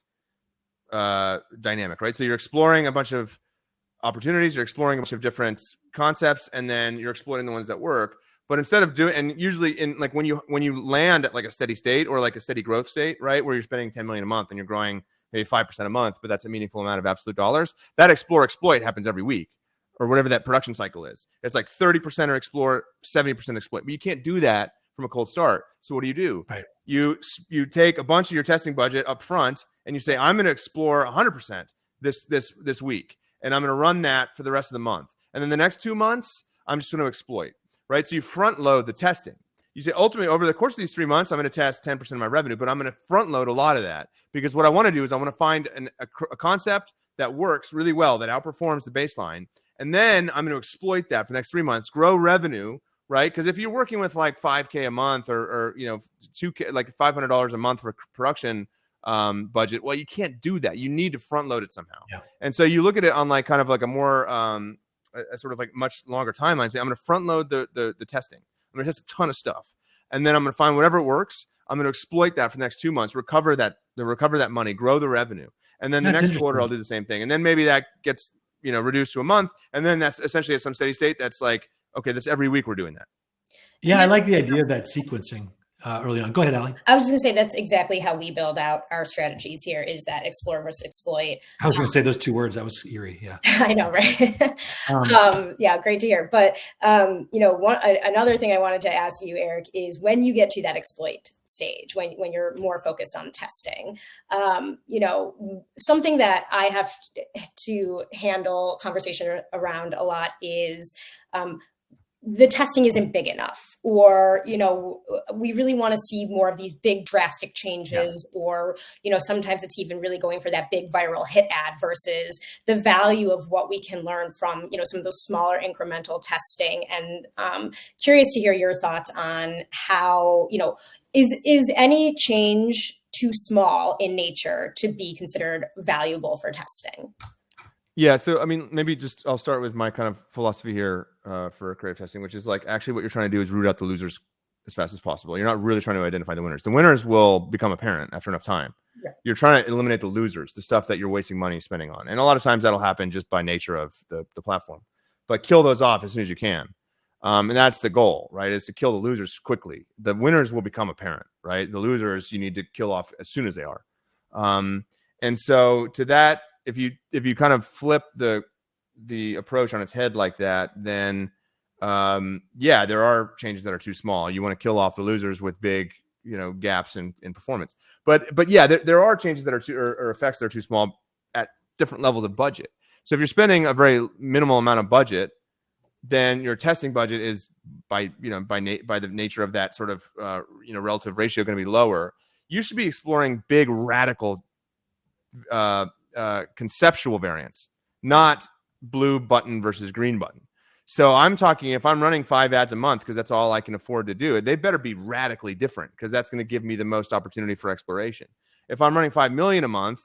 dynamic, right? So you're exploring a bunch of opportunities, you're exploring a bunch of different concepts, and then you're exploiting the ones that work. But instead of doing, and usually in like when you land at like a steady state or like a steady growth state, right, where you're spending 10 million a month and you're growing maybe 5% a month, but that's a meaningful amount of absolute dollars, that explore exploit happens every week or whatever that production cycle is. It's like 30% or explore, 70% exploit, but you can't do that from a cold start. So what do? Right. You take a bunch of your testing budget up front and you say, I'm going to explore 100% this week, and I'm going to run that for the rest of the month. And then the next 2 months, I'm just going to exploit, right? So you front load the testing. You say, ultimately, over the course of these 3 months, I'm going to test 10% of my revenue, but I'm going to front load a lot of that, because what I want to do is I want to find a concept that works really well, that outperforms the baseline. And then I'm going to exploit that for the next 3 months, grow revenue, right? Because if you're working with like $5K a month or $2K, like $500 a month for production budget, well, you can't do that. You need to front load it somehow. Yeah. And so you look at it on like kind of like a more a sort of like much longer timeline. Say, I'm going to front load the testing. I'm going to test a ton of stuff, and then I'm going to find whatever works. I'm going to exploit that for the next 2 months, recover that money, grow the revenue, and then the next quarter I'll do the same thing, and then maybe that gets reduced to a month, and then that's essentially at some steady state. That's like, okay, that's every week we're doing that. Yeah, I like the idea of that sequencing early on. Go ahead, Allie. I was just going to say that's exactly how we build out our strategies here, is that explore versus exploit. I was going to say those two words. That was eerie. Yeah. I know, right? Yeah, great to hear. But, another thing I wanted to ask you, Eric, is when you get to that exploit stage, when you're more focused on testing, something that I have to handle conversation around a lot is, the testing isn't big enough, or, we really want to see more of these big drastic changes, or, sometimes it's even really going for that big viral hit ad versus the value of what we can learn from, some of those smaller incremental testing. And curious to hear your thoughts on how, is any change too small in nature to be considered valuable for testing? Yeah. So, I mean, maybe I'll start with my kind of philosophy here for creative testing, which is like, actually what you're trying to do is root out the losers as fast as possible. You're not really trying to identify the winners. The winners will become apparent after enough time. Yeah. You're trying to eliminate the losers, the stuff that you're wasting money spending on. And a lot of times that'll happen just by nature of the platform, but kill those off as soon as you can. And that's the goal, right? Is to kill the losers quickly. The winners will become apparent, right? The losers you need to kill off as soon as they are. And so to that, if you kind of flip the approach on its head like that, then there are changes that are too small. You want to kill off the losers with big gaps in performance. But yeah, there are changes that are too, or effects that are too small at different levels of budget. So if you're spending a very minimal amount of budget, then your testing budget is by the nature of that sort of relative ratio going to be lower. You should be exploring big radical conceptual variants, not blue button versus green button. So I'm talking, if I'm running 5 ads a month, because that's all I can afford to do, they better be radically different, because that's going to give me the most opportunity for exploration. If I'm running 5 million a month,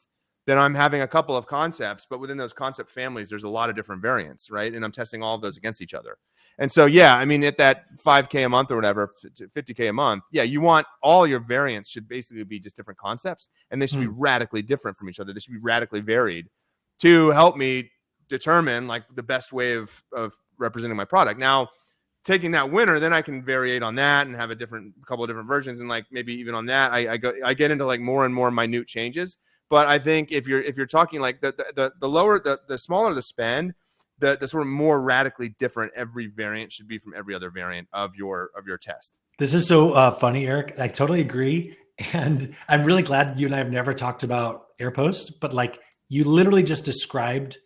then I'm having a couple of concepts, but within those concept families, there's a lot of different variants, right? And I'm testing all of those against each other. And so, yeah, I mean, at that 5K a month or whatever, to 50K a month, yeah, you want all your variants should basically be just different concepts, and they should be radically different from each other. They should be radically varied to help me determine like the best way of representing my product. Now, taking that winner, then I can variate on that and have a couple of different versions, and like maybe even on that, I get into like more and more minute changes. But I think if you're talking like the lower, the smaller the spend, the sort of more radically different every variant should be from every other variant of your test. This is so funny, Eric. I totally agree. And I'm really glad you and I have never talked about AirPost, but like you literally just described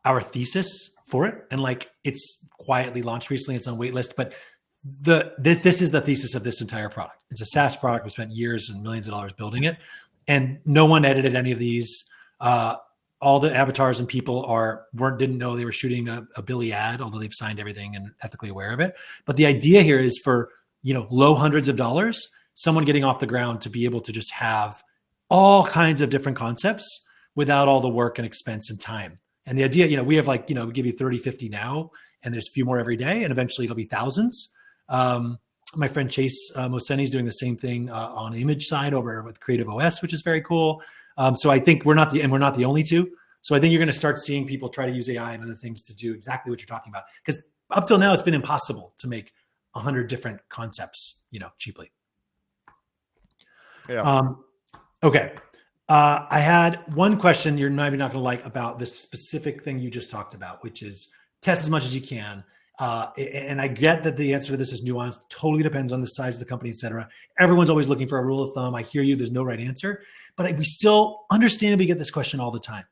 our thesis for it. And like it's quietly launched recently. It's on wait list, but this is the thesis of this entire product. It's a SaaS product. We spent years and millions of dollars building it, and no one edited any of these. All the avatars and people didn't know they were shooting a Billy ad, although they've signed everything and ethically aware of it. But the idea here is for low hundreds of dollars, someone getting off the ground to be able to just have all kinds of different concepts without all the work and expense and time. And the idea, we have we give you 30, 50 now, and there's a few more every day, and eventually it'll be thousands. My friend Chase Moseni is doing the same thing on the image side over with Creative OS, which is very cool. So I think we're not the only two. So I think you're going to start seeing people try to use AI and other things to do exactly what you're talking about. Because up till now, it's been impossible to make 100 different concepts, cheaply. Yeah. Okay. I had one question you're maybe not going to like about this specific thing you just talked about, which is test as much as you can. And I get that the answer to this is nuanced, totally depends on the size of the company, et cetera. Everyone's always looking for a rule of thumb. I hear you. There's no right answer. But we still understandably get this question all the time.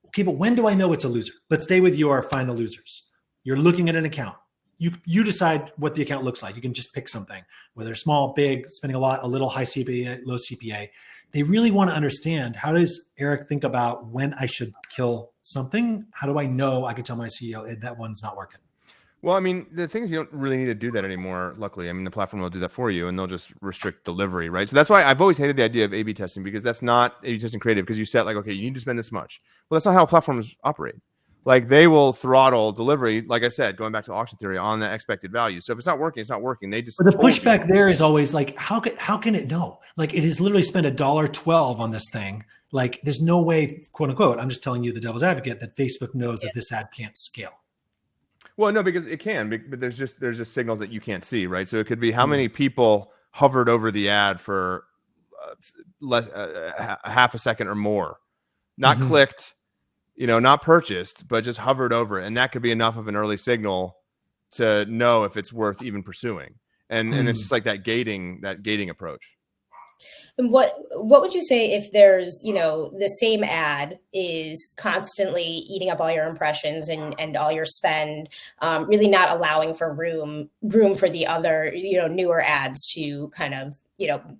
Okay, but when do I know it's a loser? Let's stay with your find the losers. You're looking at an account. You decide what the account looks like. You can just pick something, whether small, big, spending a lot, a little, high CPA, low CPA. They really want to understand, how does Eric think about when I should kill something? How do I know I can tell my CEO that one's not working? Well, I mean, the thing is, you don't really need to do that anymore. Luckily, I mean, the platform will do that for you, and they'll just restrict delivery, right? So that's why I've always hated the idea of A/B testing, because that's not A/B testing creative. Because you set okay, you need to spend this much. Well, that's not how platforms operate. Like, they will throttle delivery, like I said, going back to the auction theory, on the expected value. So if it's not working, it's not working. They just. But the pushback there is always how can it know? Like, it has literally spent $1.12 on this thing. Like, there's no way, quote unquote, I'm just telling you, the devil's advocate, that Facebook knows that this ad can't scale. Well, no, because it can, but there's just signals that you can't see, right? So it could be how many people hovered over the ad for half a second or more, not clicked, not purchased, but just hovered over it, and that could be enough of an early signal to know if it's worth even pursuing. And it's just like that gating approach. And what would you say if there's, the same ad is constantly eating up all your impressions and all your spend, really not allowing for room for the other, newer ads to kind of,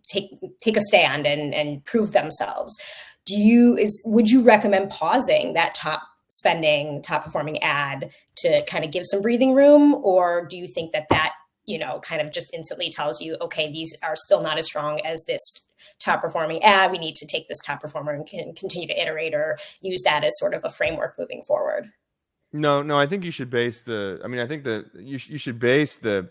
take a stand and prove themselves? Would you recommend pausing that top performing ad to kind of give some breathing room? Or do you think that kind of just instantly tells you, okay, these are still not as strong as this top performing ad. We need to take this top performer and continue to iterate or use that as sort of a framework moving forward? No, I think you should base you should base the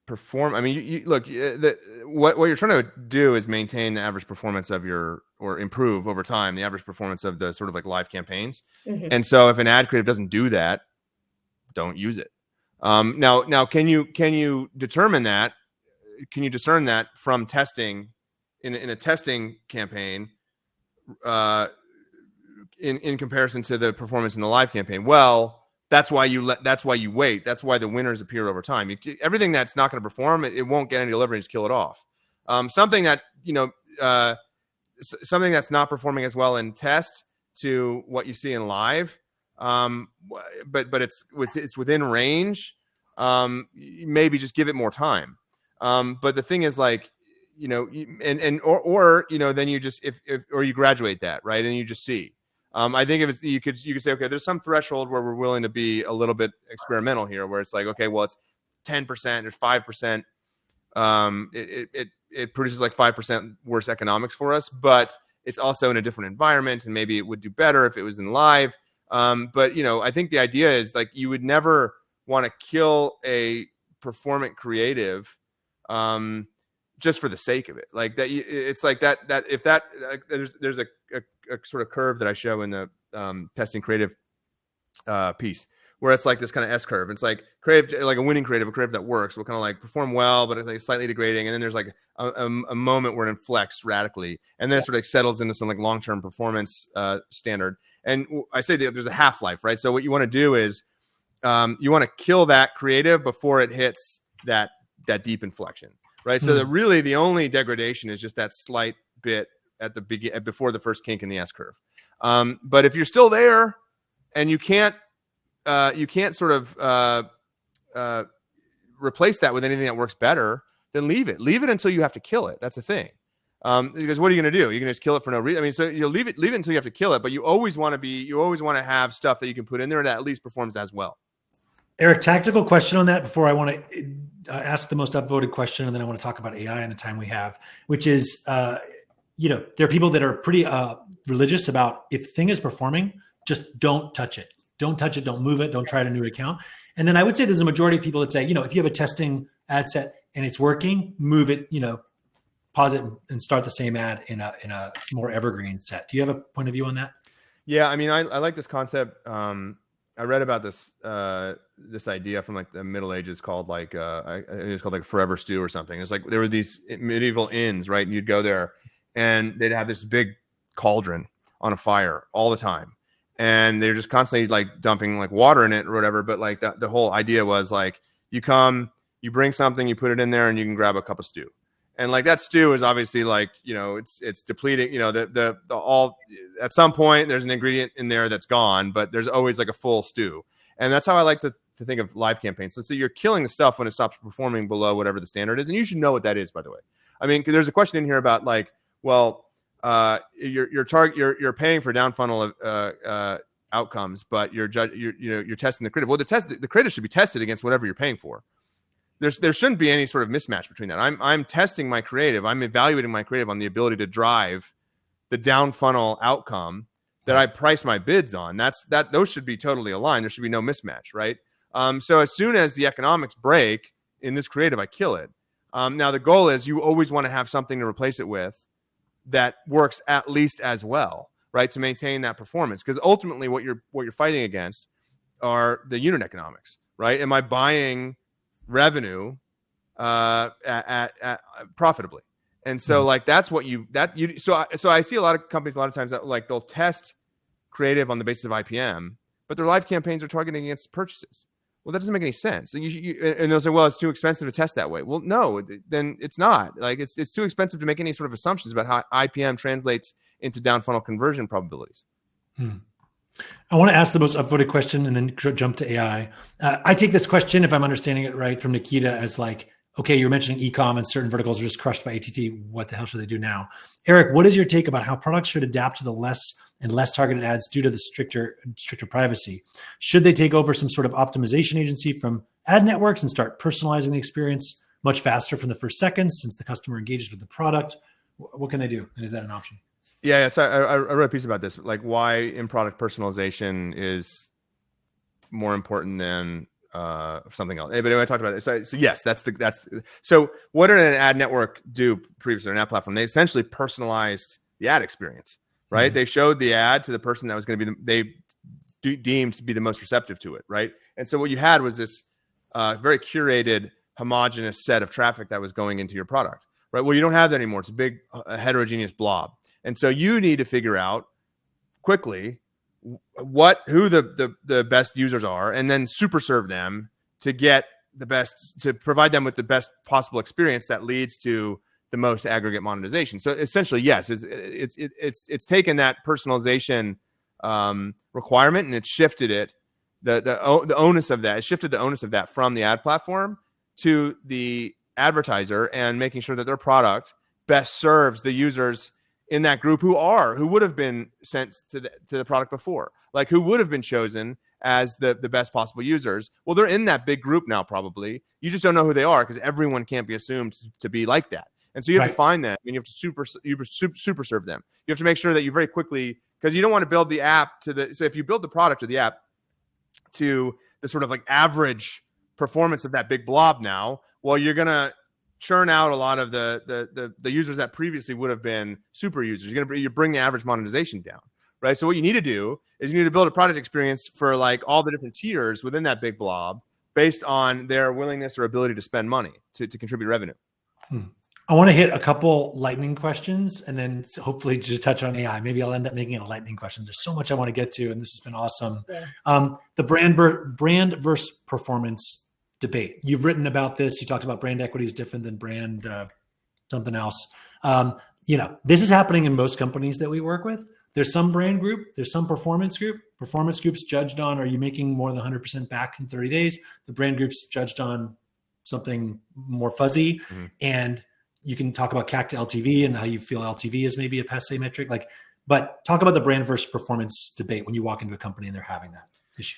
perform. I mean, what you're trying to do is maintain the average performance of or improve over time the average performance of the sort of like live campaigns. And so if an ad creative doesn't do that, don't use it. Now, can you determine that? Can you discern that from testing in a testing campaign in comparison to the performance in the live campaign? Well, that's why you wait. That's why the winners appear over time. Everything that's not going to perform, it won't get any delivery. Just kill it off. Something that something that's not performing as well in test to what you see in live, but it's within range. Maybe just give it more time. But the thing is, then you just or you graduate that, right, and you just see. I think if you could say, okay, there's some threshold where we're willing to be a little bit experimental here, where it's like, okay, well, it's 10%, there's 5%. It produces like 5% worse economics for us, but it's also in a different environment, and maybe it would do better if it was in live. But I think the idea is, like, you would never want to kill a performant creative just for the sake of it. Like that, it's like that if that there's a sort of curve that I show in the testing creative piece, where it's like this kind of S curve. It's like creative, like a winning creative, a creative that works will kind of like perform well, but it's like slightly degrading. And then there's like a moment where it inflects radically, and then it sort of like settles into some like long-term performance standard. And I say that there's a half-life, right? So what you want to do is you want to kill that creative before it hits that deep inflection, right? So that really the only degradation is just that slight bit at the before the first kink in the S curve. But if you're still there and you can't sort of replace that with anything that works better, then leave it until you have to kill it. That's the thing. Because what are you going to do? You're going to just kill it for no reason. I mean, so you'll leave it until you have to kill it, but you always want to have stuff that you can put in there that at least performs as well. Eric, tactical question on that before I want to ask the most upvoted question, and then I want to talk about AI in the time we have, which is, there are people that are pretty religious about if thing is performing, just don't touch it. Don't touch it. Don't move it. Don't try to new account. And then I would say there's a majority of people that say, if you have a testing ad set and it's working, move it, pause it and start the same ad in a more evergreen set. Do you have a point of view on that? Yeah, I mean, I like this concept. I read about this this idea from like the Middle Ages called like it's called like Forever Stew or something. It's like there were these medieval inns, right? And you'd go there, and they'd have this big cauldron on a fire all the time, and they're just constantly like dumping like water in it or whatever. But like the whole idea was like you come, you bring something, you put it in there, and you can grab a cup of stew. And like that stew is obviously like, it's depleting, the all at some point there's an ingredient in there that's gone, but there's always like a full stew. And that's how I like to think of live campaigns. So you're killing the stuff when it stops performing below whatever the standard is. And you should know what that is, by the way. I mean, there's a question in here about like, well, you're paying for down funnel outcomes, but you're testing the creative. Well, the creative should be tested against whatever you're paying for. There shouldn't be any sort of mismatch between that. I'm testing my creative. I'm evaluating my creative on the ability to drive the down funnel outcome that I price my bids on. Those should be totally aligned. There should be no mismatch, right? So as soon as the economics break in this creative, I kill it. Now the goal is you always want to have something to replace it with that works at least as well, right? To maintain that performance, because ultimately what you're fighting against are the unit economics, right? Am I buying revenue at profitably? And so like that's what so I see a lot of companies a lot of times that like they'll test creative on the basis of IPM, but their live campaigns are targeting against purchases. Well, that doesn't make any sense. And they'll say, well, it's too expensive to test that way. Well, no, then it's not. Like it's too expensive to make any sort of assumptions about how IPM translates into down funnel conversion probabilities. I want to ask the most upvoted question and then jump to AI. I take this question, if I'm understanding it right, from Nikita as like, okay, you're mentioning e-com and certain verticals are just crushed by ATT. What the hell should they do now? Eric, what is your take about how products should adapt to the less and less targeted ads due to the stricter privacy? Should they take over some sort of optimization agency from ad networks and start personalizing the experience much faster from the first seconds since the customer engages with the product? What can they do? And is that an option? Yeah. So I wrote a piece about this, like why in-product personalization is more important than something else. But anyway, I talked about it. So yes, so what did an ad network do previously, or an ad platform? They essentially personalized the ad experience, right? Mm-hmm. They showed the ad to the person that was going to be they deemed to be the most receptive to it, right? And so what you had was this very curated, homogenous set of traffic that was going into your product, right? Well, you don't have that anymore. It's a big heterogeneous blob. And so you need to figure out quickly who the best users are, and then super serve them to get the best, to provide them with the best possible experience that leads to the most aggregate monetization. So essentially, yes, it's taken that personalization requirement and it's shifted it, the onus of that. It shifted the onus of that from the ad platform to the advertiser, and making sure that their product best serves the users in that group who would have been sent to the product before, like who would have been chosen as the best possible users. Well, they're in that big group now, probably. You just don't know who they are because everyone can't be assumed to be like that. And so you have to find them, and you have to super serve them. You have to make sure that you very quickly, because you don't want to build the app so if you build the product or the app to the sort of like average performance of that big blob now, well, you're going to churn out a lot of the users that previously would have been super users. You bring the average monetization down, right? So what you need to do is you need to build a product experience for like all the different tiers within that big blob based on their willingness or ability to spend money to contribute revenue. I want to hit a couple lightning questions and then hopefully just touch on AI. Maybe I'll end up making it a lightning question. There's so much I want to get to, and this has been awesome. Yeah. The brand versus performance debate. You've written about this. You talked about brand equity is different than brand something else. This is happening in most companies that we work with. There's some brand group, there's some performance group. Performance groups judged on, are you making more than 100% back in 30 days? The brand groups judged on something more fuzzy. Mm-hmm. And you can talk about CAC to LTV and how you feel LTV is maybe a passé metric. But talk about the brand versus performance debate when you walk into a company and they're having that issue.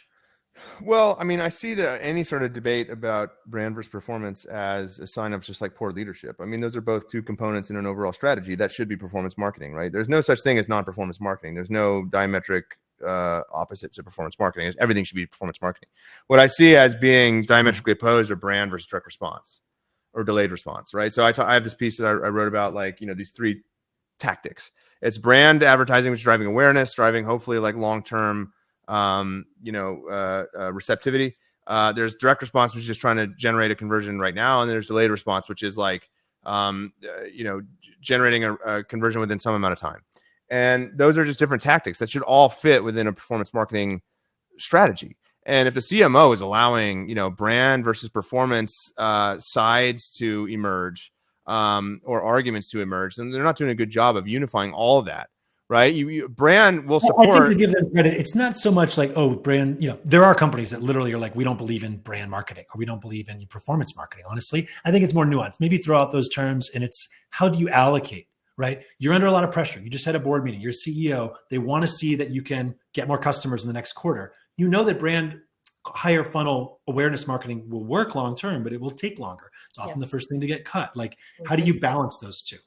Well, I mean, I see any sort of debate about brand versus performance as a sign of just like poor leadership. I mean, those are both two components in an overall strategy that should be performance marketing, right? There's no such thing as non-performance marketing. There's no diametric opposite to performance marketing. Everything should be performance marketing. What I see as being diametrically opposed are brand versus direct response or delayed response, right? So I have this piece that I wrote about, like, these three tactics. It's brand advertising, which is driving awareness, driving hopefully like long-term receptivity. There's direct response, which is just trying to generate a conversion right now. And there's delayed response, which is like, generating a conversion within some amount of time. And those are just different tactics that should all fit within a performance marketing strategy. And if the CMO is allowing, brand versus performance sides to emerge, or arguments to emerge, then they're not doing a good job of unifying all of that. Right. Brand will support. I think, to give them credit, it's not so much like, oh, brand, there are companies that literally are like, we don't believe in brand marketing, or we don't believe in performance marketing. Honestly, I think it's more nuanced. Maybe throw out those terms, and it's, how do you allocate, right? You're under a lot of pressure. You just had a board meeting, you're CEO. They want to see that you can get more customers in the next quarter. That brand higher funnel awareness marketing will work long-term, but it will take longer. It's often the first thing to get cut. Like, how do you balance those two?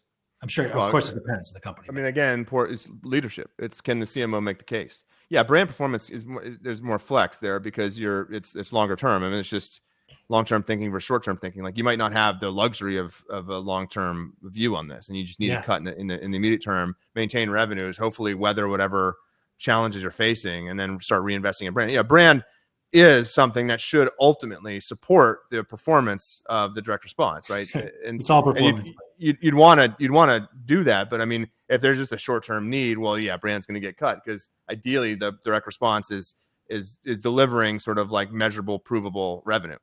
I'm sure, of course, it depends on the company. I mean, again, poor is leadership. It's, can the CMO make the case? Yeah, brand performance is more, there's more flex there because it's longer term. I mean, it's just long-term thinking versus short-term thinking. Like, you might not have the luxury of a long-term view on this, and you just need to cut in the immediate term, maintain revenues, hopefully weather whatever challenges you're facing, and then start reinvesting in brand. Yeah, brand is something that should ultimately support the performance of the direct response, right? And it's all performance. You'd want to do that, but I mean, if there's just a short-term need, well, yeah, brand's going to get cut, because ideally the direct response is delivering sort of like measurable, provable revenue.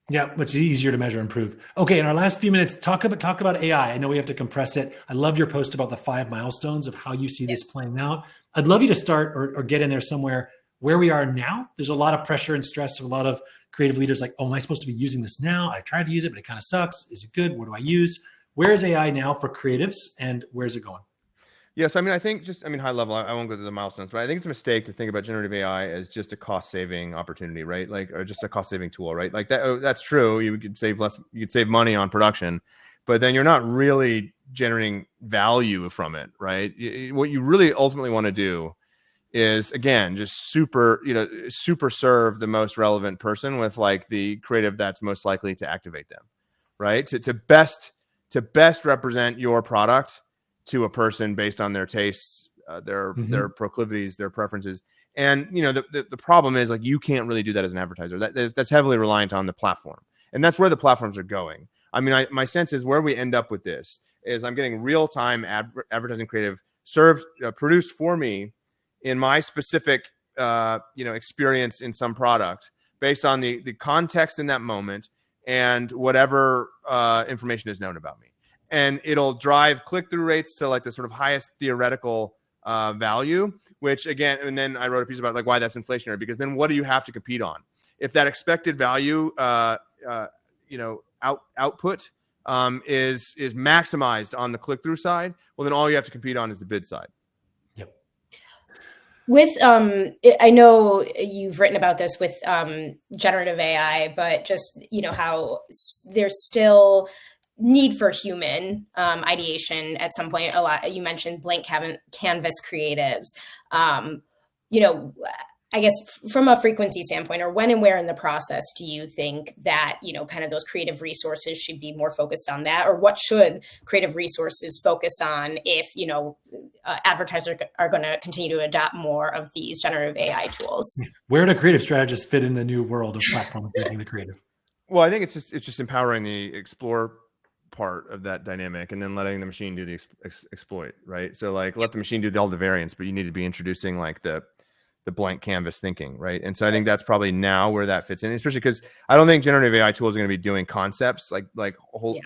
Yeah, much easier to measure and prove. Okay, in our last few minutes, talk about AI. I know we have to compress it. I love your post about the 5 milestones of how you see this playing out. I'd love you to start or get in there somewhere where we are now. There's a lot of pressure and stress of a lot of creative leaders like, oh, am I supposed to be using this now? I tried to use it, but it kind of sucks. Is it good? What do I use? Where is AI now for creatives, and where's it going? Yes, I mean, I think high level, I won't go through the milestones, but I think it's a mistake to think about generative AI as just a cost-saving opportunity, right? Like, or just a cost-saving tool, right? Like that's true. You could save money on production, but then you're not really generating value from it, right? What you really ultimately want to do is, again, just super serve the most relevant person with like the creative that's most likely to activate them, right? To best represent your product to a person based on their tastes, their proclivities, their preferences. And the problem is, like, you can't really do that as an advertiser. That's heavily reliant on the platform, and that's where the platforms are going. I mean, my sense is where we end up with this is I'm getting real-time advertising creative produced for me in my specific experience in some product based on the context in that moment and whatever information is known about me. And it'll drive click-through rates to like the sort of highest theoretical value, which again, and then I wrote a piece about like why that's inflationary, because then what do you have to compete on? If that expected value output is maximized on the click-through side, well, then all you have to compete on is the bid side. With I know you've written about this with generative AI, but just how there's still need for human ideation at some point. A lot, you mentioned blank canvas creatives. I guess from a frequency standpoint, or when and where in the process do you think that, kind of those creative resources should be more focused on that? Or what should creative resources focus on if, advertisers are going to continue to adopt more of these generative AI tools? Where do creative strategists fit in the new world of platform making the creative? Well, I think it's just empowering the explore part of that dynamic, and then letting the machine do the exploit, right? So like, let the machine do all the variants, but you need to be introducing like the blank canvas thinking, right? And so I think that's probably now where that fits in, especially because I don't think generative AI tools are going to be doing concepts like whole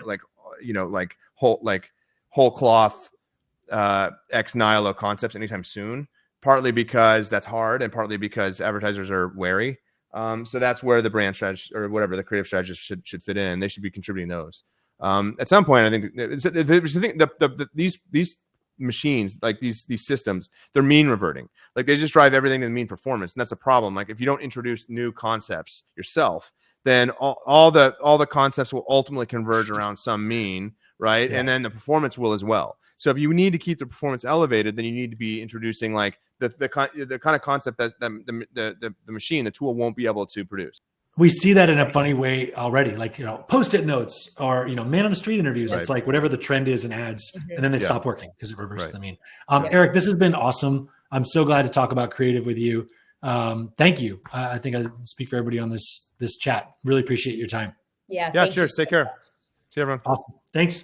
cloth ex nihilo concepts anytime soon. Partly because that's hard, and partly because advertisers are wary. So that's where the brand strategy or whatever the creative strategist should fit in. They should be contributing those. At some point, I think these machines, like these systems, they're mean reverting. Like they just drive everything to the mean performance, and that's a problem. Like if you don't introduce new concepts yourself, then all the concepts will ultimately converge around some mean, right? Yeah. And then the performance will as well. So if you need to keep the performance elevated, then you need to be introducing like the kind of concept that the machine, the tool won't be able to produce. We see that in a funny way already, like, Post-it notes or, man on the street interviews. Right. It's like whatever the trend is in ads, and then they stop working because it reverses the mean. Eric, this has been awesome. I'm so glad to talk about creative with you. Thank you. I think I speak for everybody on this chat. Really appreciate your time. Yeah. Cheers. Take care. See you, everyone. Awesome. Thanks.